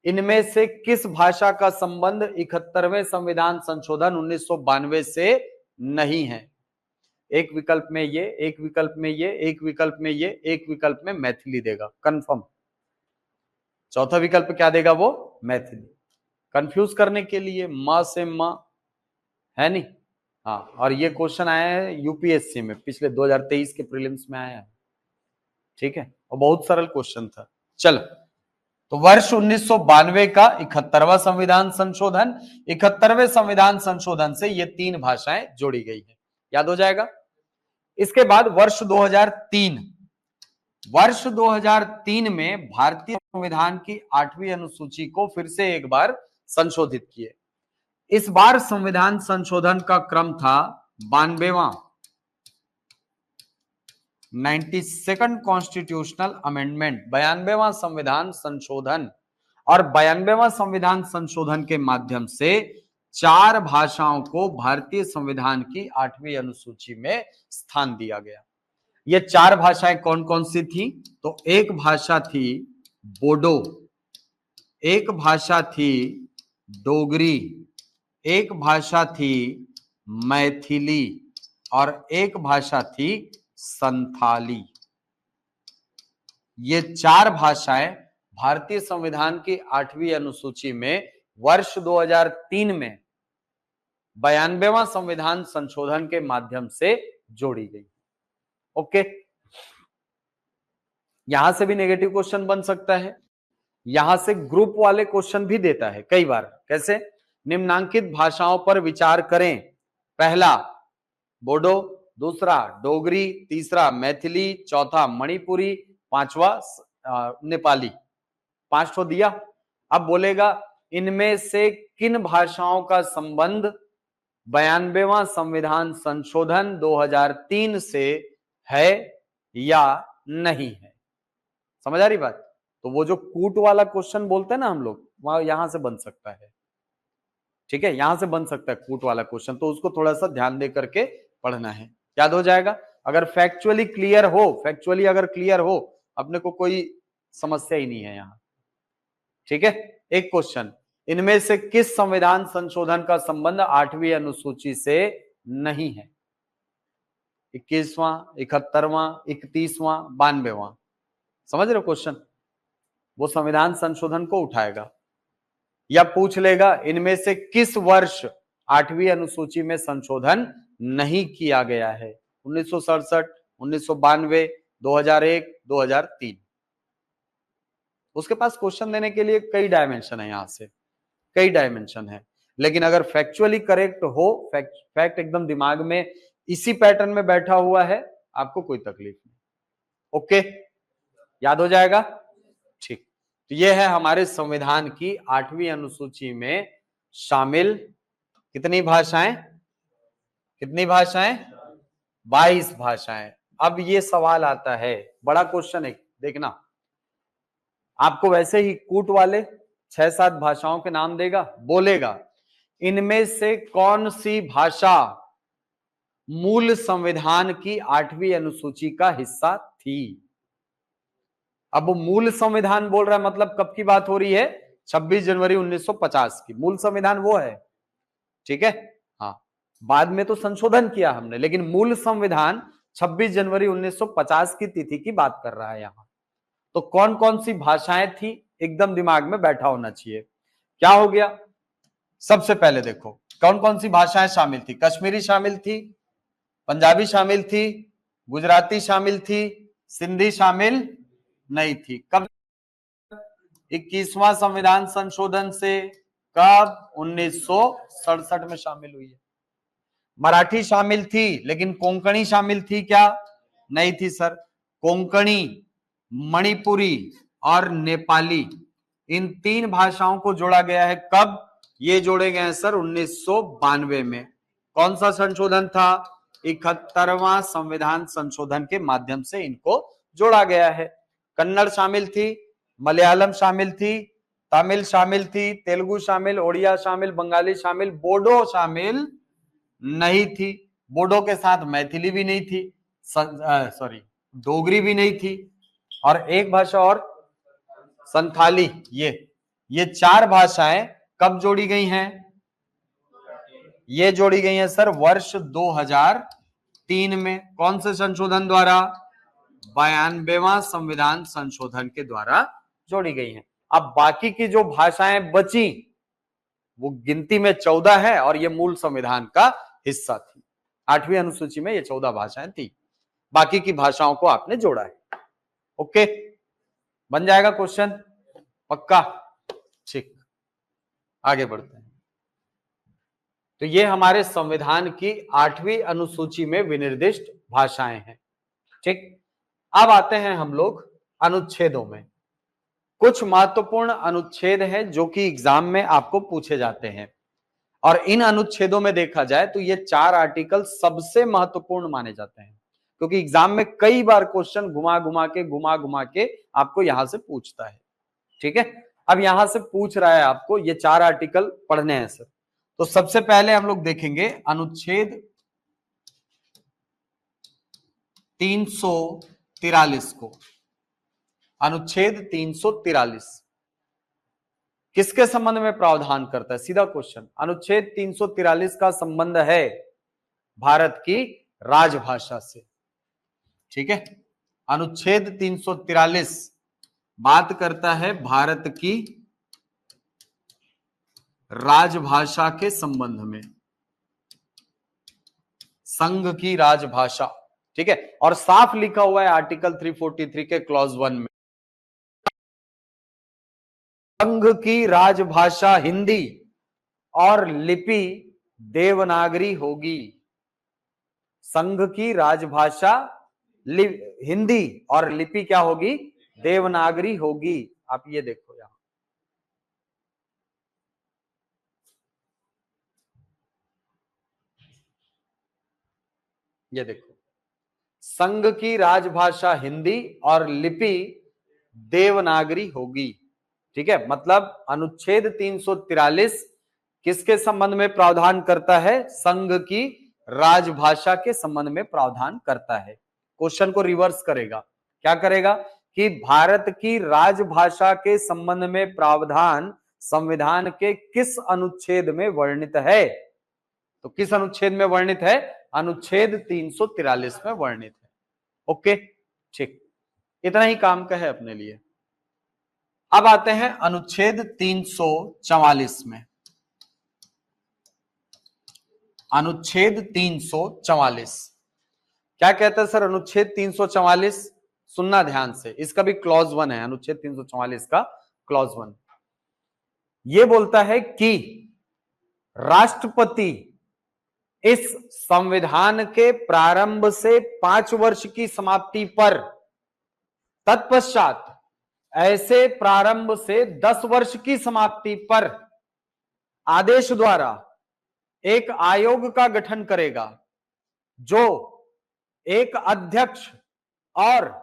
इनमें से किस भाषा का संबंध 71वें संविधान संशोधन 1992 से नहीं है। एक विकल्प में ये, एक विकल्प में ये, एक विकल्प में ये, एक विकल्प में मैथिली देगा कंफर्म। चौथा विकल्प क्या देगा वो, मैथिली। कंफ्यूज करने के लिए मां से मां है नहीं। हाँ, और ये क्वेश्चन आया है यूपीएससी में, पिछले 2023 के प्रीलिम्स में आया है, ठीक है, और बहुत सरल क्वेश्चन था। चलो, तो वर्ष 1992 का 71वां संविधान संशोधन, 71वें संविधान संशोधन से ये 3 भाषाएं जोड़ी गई है, याद हो जाएगा। इसके बाद वर्ष 2003, वर्ष 2003 में भारतीय संविधान की 8वीं अनुसूची को फिर से एक बार संशोधित किए। इस बार संविधान संशोधन का क्रम था 92वां 92nd कॉन्स्टिट्यूशनल अमेंडमेंट, 92वां संविधान संशोधन। और 92वां संविधान संशोधन के माध्यम से 4 भाषाओं को भारतीय संविधान की 8वीं अनुसूची में स्थान दिया गया। ये 4 भाषाएं कौन कौन सी थी, तो एक भाषा थी बोडो, एक भाषा थी डोगरी, एक भाषा थी मैथिली और एक भाषा थी संथाली। ये 4 भाषाएं भारतीय संविधान की 8वीं अनुसूची में वर्ष 2003 में 92वां संविधान संशोधन के माध्यम से जोड़ी गई। ओके, यहां से भी नेगेटिव क्वेश्चन बन सकता है, यहां से ग्रुप वाले क्वेश्चन भी देता है कई बार। कैसे, निम्नांकित भाषाओं पर विचार करें, पहला बोडो, दूसरा डोगरी, तीसरा मैथिली, चौथा मणिपुरी, पांचवा नेपाली। 5 तो दिया। अब बोलेगा इनमें से किन भाषाओं का संबंध 92वां संविधान संशोधन 2003 से है या नहीं है। समझ आ रही बात। तो वो जो कूट वाला क्वेश्चन बोलते हैं ना हम लोग, वहां यहां से बन सकता है, ठीक है, यहां से बन सकता है कूट वाला क्वेश्चन, तो उसको थोड़ा सा ध्यान दे करके पढ़ना है, याद हो जाएगा। अगर फैक्चुअली क्लियर हो, फैक्चुअली अगर क्लियर हो, अपने को कोई समस्या ही नहीं है यहां, ठीक है। एक क्वेश्चन, इनमें से किस संविधान संशोधन का संबंध 8वीं अनुसूची से नहीं है, 21वां, 71वां, 31वां, 92वां। समझ रहे हो क्वेश्चन, वो संविधान संशोधन को उठाएगा या पूछ लेगा इनमें से किस वर्ष 8वीं अनुसूची में संशोधन नहीं किया गया है, 1967, 1992, 2001, 2003। उसके पास क्वेश्चन देने के लिए कई डायमेंशन है, यहां से कई डायमेंशन है। लेकिन अगर फैक्चुअली करेक्ट हो, फैक्ट एकदम दिमाग में इसी पैटर्न में बैठा हुआ है, आपको कोई तकलीफ नहीं। ओके, याद हो जाएगा, ठीक। तो यह है हमारे संविधान की 8वीं अनुसूची में शामिल कितनी भाषाएं, कितनी भाषाएं, 22 भाषाएं। अब ये सवाल आता है, बड़ा क्वेश्चन है, देखना। आपको वैसे ही कूट वाले 6-7 भाषाओं के नाम देगा, बोलेगा इनमें से कौन सी भाषा मूल संविधान की 8वीं अनुसूची का हिस्सा थी। अब वो मूल संविधान बोल रहा है, मतलब कब की बात हो रही है, 26 जनवरी 1950 की। मूल संविधान वो है, ठीक है। हाँ, बाद में तो संशोधन किया हमने, लेकिन मूल संविधान 26 जनवरी 1950 की तिथि की बात कर रहा है यहां। तो कौन कौन सी भाषाएं थी, एकदम दिमाग में बैठा होना चाहिए। क्या हो गया, सबसे पहले देखो कौन कौन सी भाषाएं शामिल थी। कश्मीरी शामिल थी, पंजाबी शामिल थी, गुजराती शामिल थी, सिंधी शामिल नहीं थी। कब, 21वां संविधान संशोधन से, कब, 1967 में शामिल हुई है। मराठी शामिल थी, लेकिन कोंकणी शामिल थी क्या, नहीं थी सर। कोंकणी, मणिपुरी और नेपाली, इन 3 भाषाओं को जोड़ा गया है। कब, ये जोड़े गए हैं सर 1992 में। कौन सा संशोधन था, 71वां संविधान संशोधन के माध्यम से इनको जोड़ा गया है। कन्नड़ शामिल थी, मलयालम शामिल थी, तमिल शामिल थी, तेलुगु शामिल, ओडिया शामिल, बंगाली शामिल, बोडो शामिल नहीं थी। बोडो के साथ मैथिली भी नहीं थी। सॉरी, डोगरी भी नहीं थी, और एक भाषा और संथाली। ये 4 भाषाएं कब जोड़ी गई हैं? ये जोड़ी गई हैं सर वर्ष 2003 में। कौन से संशोधन द्वारा? 92वां संविधान संशोधन के द्वारा जोड़ी गई हैं। अब बाकी की जो भाषाएं बची वो गिनती में 14 है, और ये मूल संविधान का हिस्सा थी। 8वीं अनुसूची में ये 14 भाषाएं थी, बाकी की भाषाओं को आपने जोड़ा है। ओके, बन जाएगा क्वेश्चन? पक्का? ठीक, आगे बढ़ते हैं। तो ये हमारे संविधान की 8वीं अनुसूची में विनिर्दिष्ट भाषाएं हैं। ठीक, अब आते हैं हम लोग अनुच्छेदों में। कुछ महत्वपूर्ण अनुच्छेद हैं जो कि एग्जाम में आपको पूछे जाते हैं, और इन अनुच्छेदों में देखा जाए तो ये 4 आर्टिकल सबसे महत्वपूर्ण माने जाते हैं, क्योंकि एग्जाम में कई बार क्वेश्चन घुमा घुमा के आपको यहां से पूछता है। ठीक है, अब यहां से पूछ रहा है आपको ये 4 आर्टिकल पढ़ने हैं सर। तो सबसे पहले हम लोग देखेंगे अनुच्छेद 343 को। अनुच्छेद 343 किसके संबंध में प्रावधान करता है? सीधा क्वेश्चन। अनुच्छेद 343 का संबंध है भारत की राजभाषा से। ठीक है, अनुच्छेद 343 बात करता है भारत की राजभाषा के संबंध में, संघ की राजभाषा। ठीक है, और साफ लिखा हुआ है आर्टिकल 343 के क्लॉज 1 में, संघ की राजभाषा हिंदी और लिपि देवनागरी होगी। संघ की राजभाषा हिंदी और लिपि क्या होगी? देवनागरी होगी। आप ये देखो यहां, ये देखो, संघ की राजभाषा हिंदी और लिपि देवनागरी होगी। ठीक है, मतलब अनुच्छेद 343 किसके संबंध में प्रावधान करता है? संघ की राजभाषा के संबंध में प्रावधान करता है। क्वेश्चन को रिवर्स करेगा, क्या करेगा कि भारत की राजभाषा के संबंध में प्रावधान संविधान के किस अनुच्छेद में वर्णित है? तो किस अनुच्छेद में वर्णित है? अनुच्छेद 343 में वर्णित है। ओके, ठीक, इतना ही काम का है अपने लिए। अब आते हैं अनुच्छेद 344 में। अनुच्छेद 344 क्या कहता है सर? अनुच्छेद 344 सुनना ध्यान से, इसका भी क्लॉज 1 है। अनुच्छेद 344 का क्लॉज 1 ये बोलता है कि राष्ट्रपति इस संविधान के प्रारंभ से 5 वर्ष की समाप्ति पर, तत्पश्चात ऐसे प्रारंभ से 10 वर्ष की समाप्ति पर आदेश द्वारा एक आयोग का गठन करेगा, जो एक अध्यक्ष और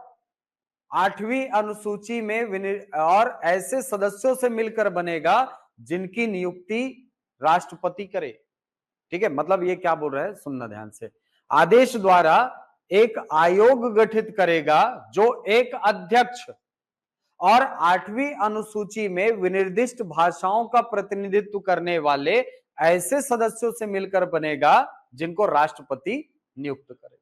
8वीं अनुसूची में और ऐसे सदस्यों से मिलकर बनेगा जिनकी नियुक्ति राष्ट्रपति करे। ठीक है, मतलब ये क्या बोल रहा है, सुनना ध्यान से। आदेश द्वारा एक आयोग गठित करेगा जो एक अध्यक्ष और 8वीं अनुसूची में विनिर्दिष्ट भाषाओं का प्रतिनिधित्व करने वाले ऐसे सदस्यों से मिलकर बनेगा जिनको राष्ट्रपति नियुक्त करे।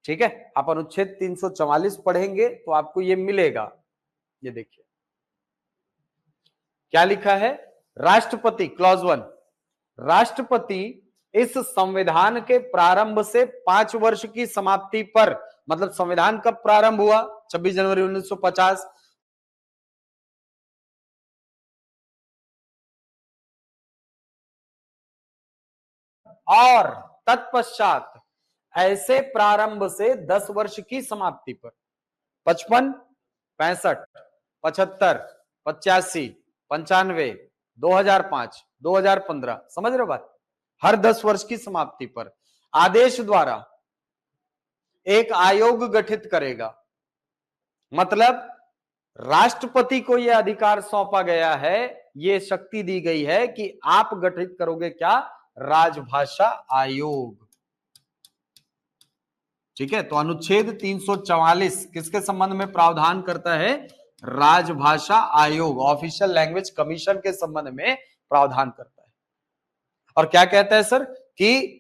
ठीक है, आप अनुच्छेद 344 पढ़ेंगे तो आपको ये मिलेगा। ये देखिए क्या लिखा है, राष्ट्रपति, क्लॉज 1, राष्ट्रपति इस संविधान के प्रारंभ से 5 वर्ष की समाप्ति पर, मतलब संविधान कब प्रारंभ हुआ? 26 जनवरी 1950, और तत्पश्चात ऐसे प्रारंभ से 10 वर्ष की समाप्ति पर 55, 65, 75, 85, 95, 2005, 2015, समझ रहे हो बात? हर 10 वर्ष की समाप्ति पर आदेश द्वारा एक आयोग गठित करेगा। मतलब राष्ट्रपति को यह अधिकार सौंपा गया है, यह शक्ति दी गई है कि आप गठित करोगे क्या? राजभाषा आयोग। ठीक है, तो अनुच्छेद 344 किसके संबंध में प्रावधान करता है? राजभाषा आयोग, ऑफिशियल लैंग्वेज कमीशन के संबंध में प्रावधान करता है। और क्या कहता है सर कि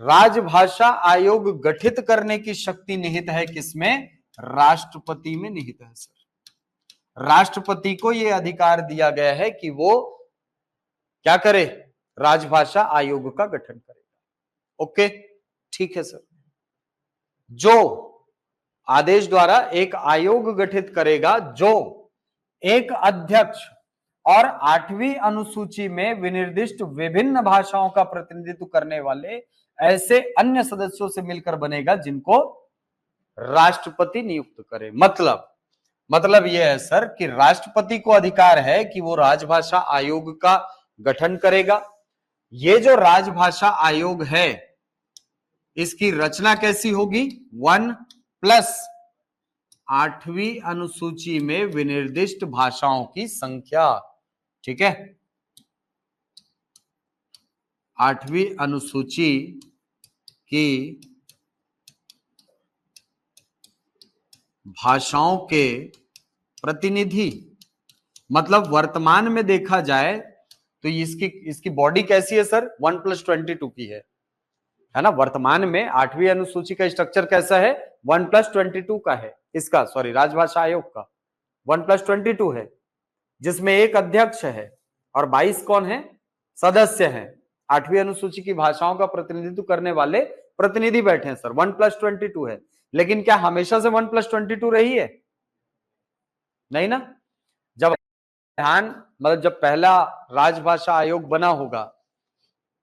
राजभाषा आयोग गठित करने की शक्ति निहित है किसमें? राष्ट्रपति में निहित है सर। राष्ट्रपति को यह अधिकार दिया गया है कि वो क्या करे? राजभाषा आयोग का गठन करेगा। ओके, ठीक है सर। जो आदेश द्वारा एक आयोग गठित करेगा जो एक अध्यक्ष और 8वीं अनुसूची में विनिर्दिष्ट विभिन्न भाषाओं का प्रतिनिधित्व करने वाले ऐसे अन्य सदस्यों से मिलकर बनेगा जिनको राष्ट्रपति नियुक्त करे। मतलब यह है सर कि राष्ट्रपति को अधिकार है कि वो राजभाषा आयोग का गठन करेगा। ये जो राजभाषा आयोग है इसकी रचना कैसी होगी? 1+ 8वीं अनुसूची में विनिर्दिष्ट भाषाओं की संख्या। ठीक है, 8वीं अनुसूची की भाषाओं के प्रतिनिधि। मतलब वर्तमान में देखा जाए तो इसकी बॉडी कैसी है सर? 1+22 की है ना। वर्तमान में 8वीं अनुसूची का स्ट्रक्चर कैसा है? 1+22 का है। इसका सॉरी राजभाषा आयोग का 1+22 है, जिसमें एक अध्यक्ष है और 22 कौन है? सदस्य हैं। 8वीं अनुसूची की भाषाओं का प्रतिनिधित्व करने वाले प्रतिनिधि बैठे हैं सर। 1+22 है, लेकिन क्या हमेशा से 1+22 रही है? नहीं ना। जब जब पहला राजभाषा आयोग बना होगा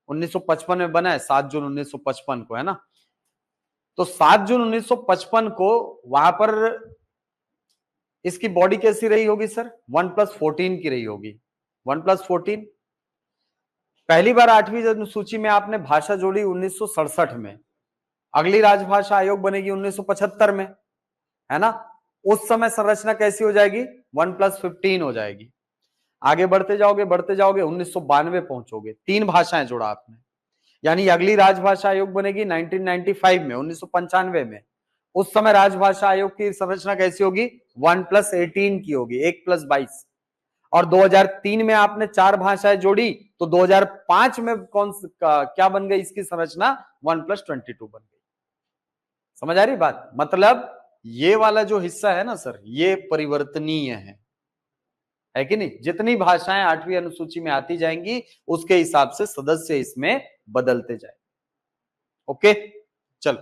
1955 में बना है, 7 जून 1955 को, है ना। तो 7 जून 1955 को वहां पर इसकी बॉडी कैसी रही होगी सर? 1+14 की रही होगी। 1+14। पहली बार 8वीं अनुसूची में आपने भाषा जोड़ी 1967 में, अगली राजभाषा आयोग बनेगी 1975 में, है ना। उस समय संरचना कैसी हो जाएगी? 1+15 हो जाएगी। आगे बढ़ते जाओगे 1992 पहुंचोगे, 3 भाषाएं जोड़ा आपने, यानी अगली राजभाषा आयोग बनेगी 1995 में, 1995 में। उस समय राजभाषा आयोग की संरचना कैसी होगी? 1+18 की होगी, 1+22। और 2003 में आपने 4 भाषाएं जोड़ी तो 2005 में क्या बन गई इसकी संरचना? 1+22 बन गई। समझ आ रही बात? मतलब ये वाला जो हिस्सा है ना सर, ये परिवर्तनीय है कि नहीं। जितनी भाषाएं 8वीं अनुसूची में आती जाएंगी उसके हिसाब से सदस्य इसमें बदलते जाएंगे। ओके, चल।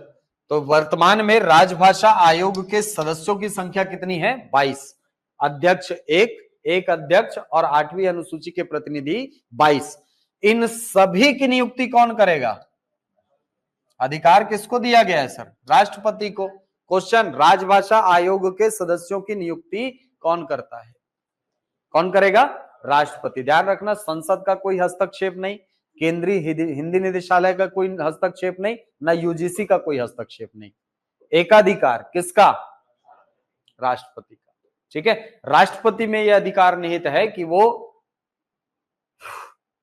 तो वर्तमान में राजभाषा आयोग के सदस्यों की संख्या कितनी है? 22। अध्यक्ष एक अध्यक्ष और 8वीं अनुसूची के प्रतिनिधि 22। इन सभी की नियुक्ति कौन करेगा? अधिकार किसको दिया गया है सर? राष्ट्रपति को। क्वेश्चन, राजभाषा आयोग के सदस्यों की नियुक्ति कौन करता है? कौन करेगा? राष्ट्रपति। ध्यान रखना, संसद का कोई हस्तक्षेप नहीं, केंद्रीय हिंदी निदेशालय का कोई हस्तक्षेप नहीं, ना यूजीसी का कोई हस्तक्षेप नहीं। एकाधिकार किसका? राष्ट्रपति का। ठीक है, राष्ट्रपति में यह अधिकार निहित है कि वो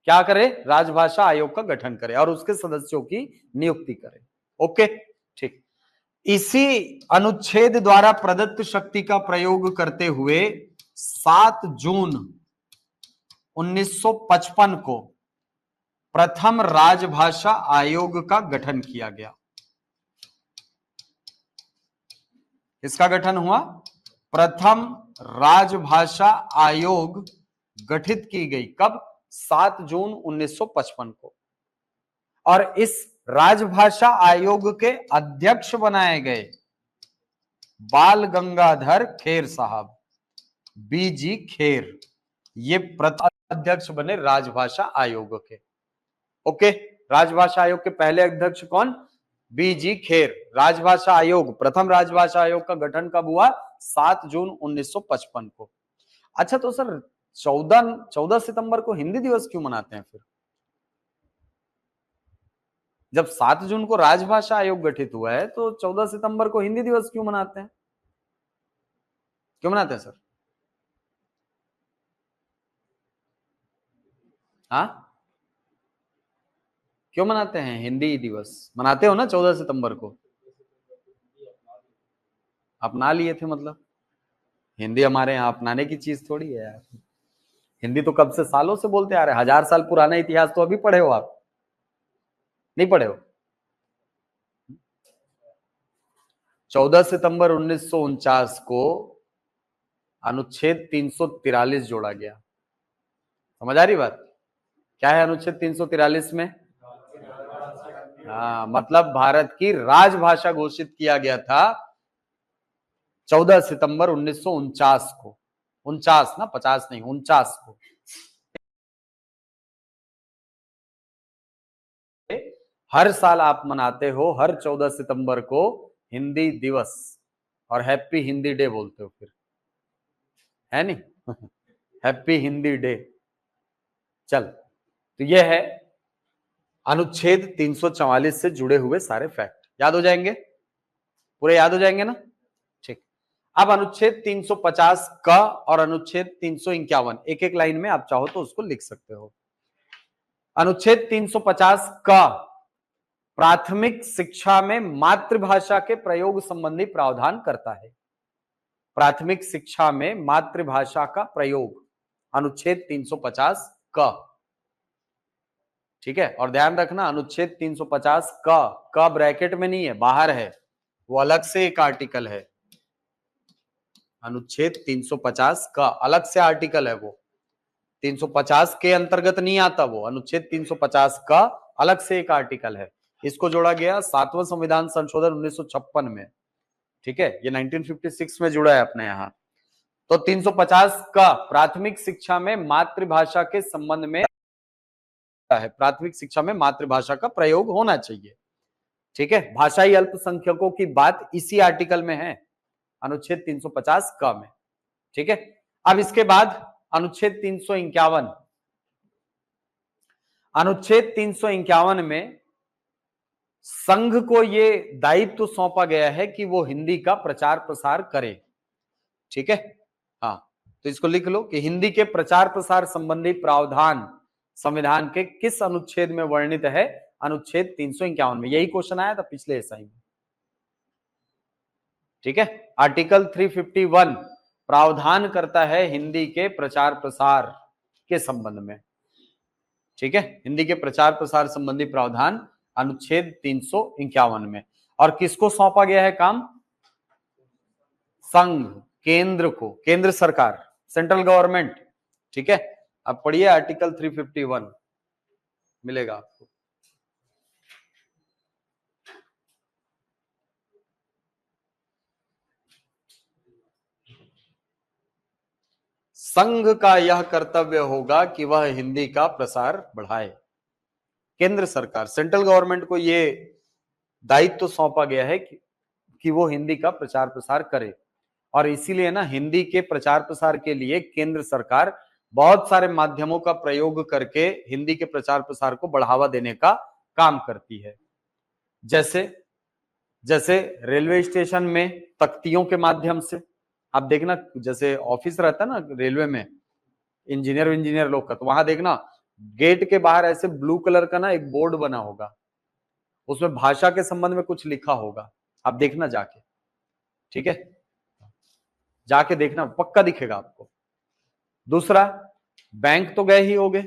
क्या करे? राजभाषा आयोग का गठन करे और उसके सदस्यों की नियुक्ति करे। ओके, ठीक। इसी अनुच्छेद द्वारा प्रदत्त शक्ति का प्रयोग करते हुए 7 जून 1955 को प्रथम राजभाषा आयोग का गठन किया गया। इसका गठन हुआ, प्रथम राजभाषा आयोग गठित की गई। कब? 7 जून 1955 को। और इस राजभाषा आयोग के अध्यक्ष बनाए गए बाल गंगाधर खेर साहब, बीजी खेर, ये प्रथम अध्यक्ष बने राजभाषा आयोग के। ओके, राजभाषा आयोग के पहले अध्यक्ष कौन? बीजी खेर। राजभाषा आयोग, प्रथम राजभाषा आयोग का गठन कब हुआ? 7 जून 1955 को। अच्छा, तो सर 14 सितंबर को हिंदी दिवस क्यों मनाते हैं फिर? जब 7 जून को राजभाषा आयोग गठित हुआ है तो 14 सितंबर को हिंदी दिवस क्यों मनाते हैं? क्यों मनाते हैं सर? हाँ, क्यों मनाते हैं? हिंदी दिवस मनाते हो ना 14 सितंबर को? अपना लिए थे, मतलब हिंदी हमारे यहाँ अपनाने की चीज थोड़ी है यार। हिंदी तो कब से, सालों से बोलते आ रहे हैं, 1000 साल पुराना इतिहास तो अभी पढ़े हो आप? नहीं पढ़े हो? 14 सितंबर 1949 को अनुच्छेद 343 जोड़ा गया। समझ आ रही बात? क्या है अनुच्छेद 343 में? हाँ, मतलब भारत की राजभाषा घोषित किया गया था 14 सितंबर 1949 को। 49 ना, 50 नहीं, 49 को। हर साल आप मनाते हो हर 14 सितंबर को हिंदी दिवस, और हैप्पी हिंदी डे बोलते हो फिर, है नहीं? Happy Hindi day. चल, तो ये है अनुच्छेद 344 से जुड़े हुए सारे फैक्ट। याद हो जाएंगे? पूरे याद हो जाएंगे ना? ठीक। अब अनुच्छेद 350 का और अनुच्छेद 351 एक एक लाइन में आप चाहो तो उसको लिख सकते हो। अनुच्छेद 350 का प्राथमिक शिक्षा में मातृभाषा के प्रयोग संबंधी प्रावधान करता है। प्राथमिक शिक्षा में मातृभाषा का प्रयोग, अनुच्छेद 350 का। ठीक है, और ध्यान रखना अनुच्छेद 350 का ब्रैकेट में नहीं है, बाहर है, वो अलग से एक आर्टिकल है। अनुच्छेद 350 का अलग से आर्टिकल है, वो 350 के अंतर्गत नहीं आता, वो अनुच्छेद 350 का अलग से एक आर्टिकल है। इसको जोड़ा गया 7वां संविधान संशोधन 1956 में। ठीक है, ये 1956 में जुड़ा है अपने यहाँ। तो 350 का प्राथमिक शिक्षा में मातृभाषा के संबंध में है, प्राथमिक शिक्षा में मातृभाषा का प्रयोग होना चाहिए। ठीक है, भाषाई अल्पसंख्यकों की बात इसी आर्टिकल में है, अनुच्छेद 350 का में। ठीक है, अब इसके बाद अनुच्छेद 351। अनुच्छेद 351 में संघ को ये दायित्व सौंपा गया है कि वो हिंदी का प्रचार प्रसार करे। ठीक है, हाँ, तो इसको लिख लो कि हिंदी के प्रचार प्रसार संबंधी प्रावधान संविधान के किस अनुच्छेद में वर्णित है? अनुच्छेद 351 में। यही क्वेश्चन आया था पिछले एसआई में। ठीक है, आर्टिकल 351 प्रावधान करता है हिंदी के प्रचार प्रसार के संबंध में। ठीक है, हिंदी के प्रचार प्रसार संबंधी प्रावधान अनुच्छेद 351 में। और किसको सौंपा गया है काम? संघ, केंद्र को, केंद्र सरकार, सेंट्रल गवर्नमेंट। ठीक है, अब पढ़िए आर्टिकल 351 मिलेगा आपको। संघ का यह कर्तव्य होगा कि वह हिंदी का प्रसार बढ़ाए। केंद्र सरकार, सेंट्रल गवर्नमेंट को यह दायित्व तो सौंपा गया है कि वो हिंदी का प्रचार प्रसार करे। और इसीलिए ना हिंदी के प्रचार प्रसार के लिए केंद्र सरकार बहुत सारे माध्यमों का प्रयोग करके हिंदी के प्रचार प्रसार को बढ़ावा देने का काम करती है। जैसे जैसे रेलवे स्टेशन में तख्तियों के माध्यम से, आप देखना, जैसे ऑफिस रहता है ना रेलवे में, इंजीनियर लोग का, तो वहां देखना गेट के बाहर ऐसे ब्लू कलर का ना एक बोर्ड बना होगा, उसमें भाषा के संबंध में कुछ लिखा होगा, आप देखना जाके। ठीक है, जाके देखना, पक्का दिखेगा आपको। दूसरा, बैंक तो गए ही होगे,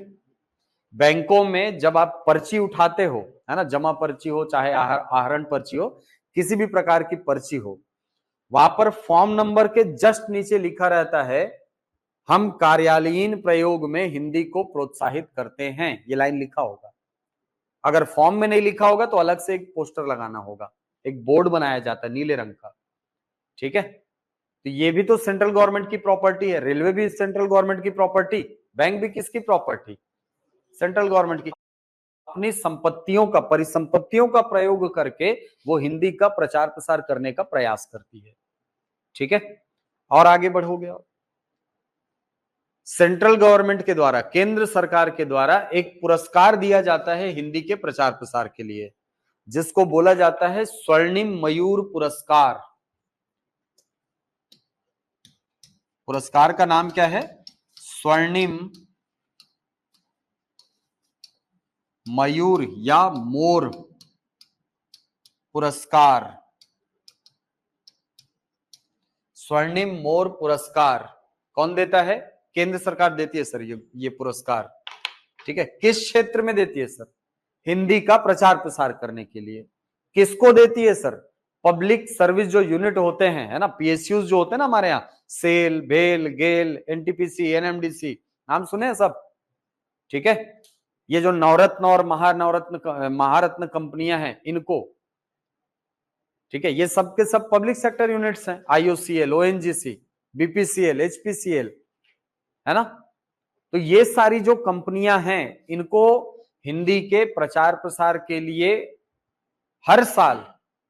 बैंकों में जब आप पर्ची उठाते हो, है ना, जमा पर्ची हो चाहे आहरण पर्ची हो, किसी भी प्रकार की पर्ची हो, वहां पर फॉर्म नंबर के जस्ट नीचे लिखा रहता है, हम कार्यालयीन प्रयोग में हिंदी को प्रोत्साहित करते हैं। ये लाइन लिखा होगा। अगर फॉर्म में नहीं लिखा होगा तो अलग से एक पोस्टर लगाना होगा, एक बोर्ड बनाया जाता है नीले रंग का। ठीक है, तो ये भी तो सेंट्रल गवर्नमेंट की प्रॉपर्टी है, रेलवे भी सेंट्रल गवर्नमेंट की प्रॉपर्टी, बैंक भी किसकी प्रॉपर्टी? सेंट्रल गवर्नमेंट की। अपनी संपत्तियों का, परिसंपत्तियों का प्रयोग करके वो हिंदी का प्रचार प्रसार करने का प्रयास करती है। ठीक है, और आगे बढ़ोगे, सेंट्रल गवर्नमेंट के द्वारा, केंद्र सरकार के द्वारा एक पुरस्कार दिया जाता है हिंदी के प्रचार प्रसार के लिए, जिसको बोला जाता है स्वर्णिम मयूर पुरस्कार। पुरस्कार का नाम क्या है? स्वर्णिम मयूर या मोर पुरस्कार। स्वर्णिम मोर पुरस्कार कौन देता है? केंद्र सरकार देती है सर ये पुरस्कार। ठीक है, किस क्षेत्र में देती है सर? हिंदी का प्रचार प्रसार करने के लिए। किसको देती है सर? पब्लिक सर्विस जो यूनिट होते हैं, है ना, पीएसयूज जो होते हैं ना हमारे यहाँ, सेल, भेल, गेल, एनटीपीसी, एनएमडीसी, नाम सुने हैं सब? ठीक है, ये जो नवरत्न और महारत्न कंपनियां हैं इनको, ठीक है, ये सब के सब पब्लिक सेक्टर यूनिट्स हैं, आईओसीएल, ओएनजीसी, बीपीसीएल, एचपीसीएल, है ना। तो ये सारी जो कंपनियां हैं इनको हिंदी के प्रचार प्रसार के लिए हर साल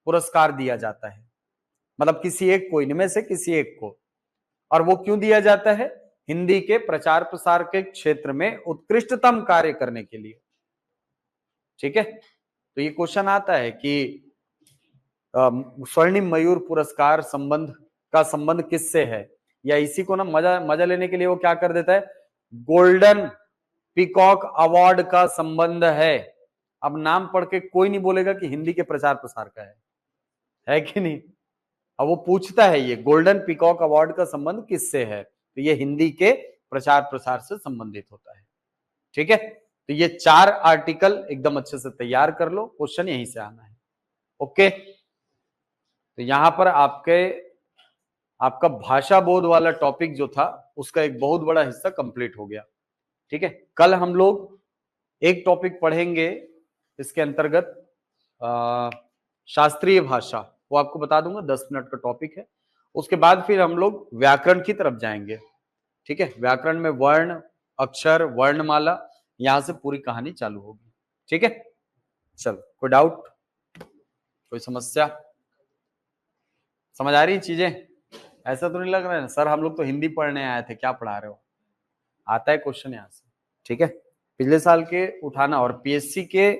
पुरस्कार दिया जाता है, मतलब किसी एक को, इनमें से किसी एक को। और वो क्यों दिया जाता है? हिंदी के प्रचार प्रसार के क्षेत्र में उत्कृष्टतम कार्य करने के लिए। ठीक है, तो ये क्वेश्चन आता है कि स्वर्णिम मयूर पुरस्कार का संबंध किससे है, या इसी को ना मजा लेने के लिए वो क्या कर देता है, गोल्डन पीकॉक अवार्ड का संबंध है। अब नाम पढ़ के कोई नहीं बोलेगा कि हिंदी के प्रचार प्रसार का है कि नहीं? अब वो पूछता है ये गोल्डन पीकॉक अवार्ड का संबंध किससे है, तो ये हिंदी के प्रचार प्रसार से संबंधित होता है। ठीक है, तो ये 4 आर्टिकल एकदम अच्छे से तैयार कर लो, क्वेश्चन यहीं से आना है। ओके, तो यहां पर आपका भाषा बोध वाला टॉपिक जो था उसका एक बहुत बड़ा हिस्सा कंप्लीट हो गया। ठीक है, कल हम लोग एक टॉपिक पढ़ेंगे इसके अंतर्गत शास्त्रीय भाषा, वो आपको बता दूंगा, 10 मिनट का टॉपिक है। उसके बाद फिर हम लोग व्याकरण की तरफ जाएंगे। ठीक है, व्याकरण में वर्ण, अक्षर, वर्णमाला, यहां से पूरी कहानी चालू होगी। ठीक है, चलो, कोई डाउट, कोई समस्या? समझ आ रही चीजें? ऐसा तो नहीं लग रहा है ना सर हम लोग तो हिंदी पढ़ने आए थे, क्या पढ़ा रहे हो? आता है क्वेश्चन यहां से। ठीक है, पिछले साल के उठाना और पीएससी के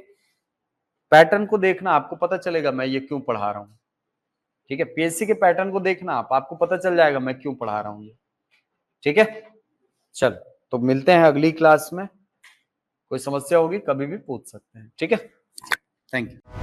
पैटर्न को देखना, आपको पता चलेगा मैं ये क्यों पढ़ा रहा हूं। ठीक है, पीएससी के पैटर्न को देखना आपको पता चल जाएगा मैं क्यों पढ़ा रहा हूं ये। ठीक है, चल, तो मिलते हैं अगली क्लास में। कोई समस्या होगी कभी भी पूछ सकते हैं। ठीक है, थैंक यू।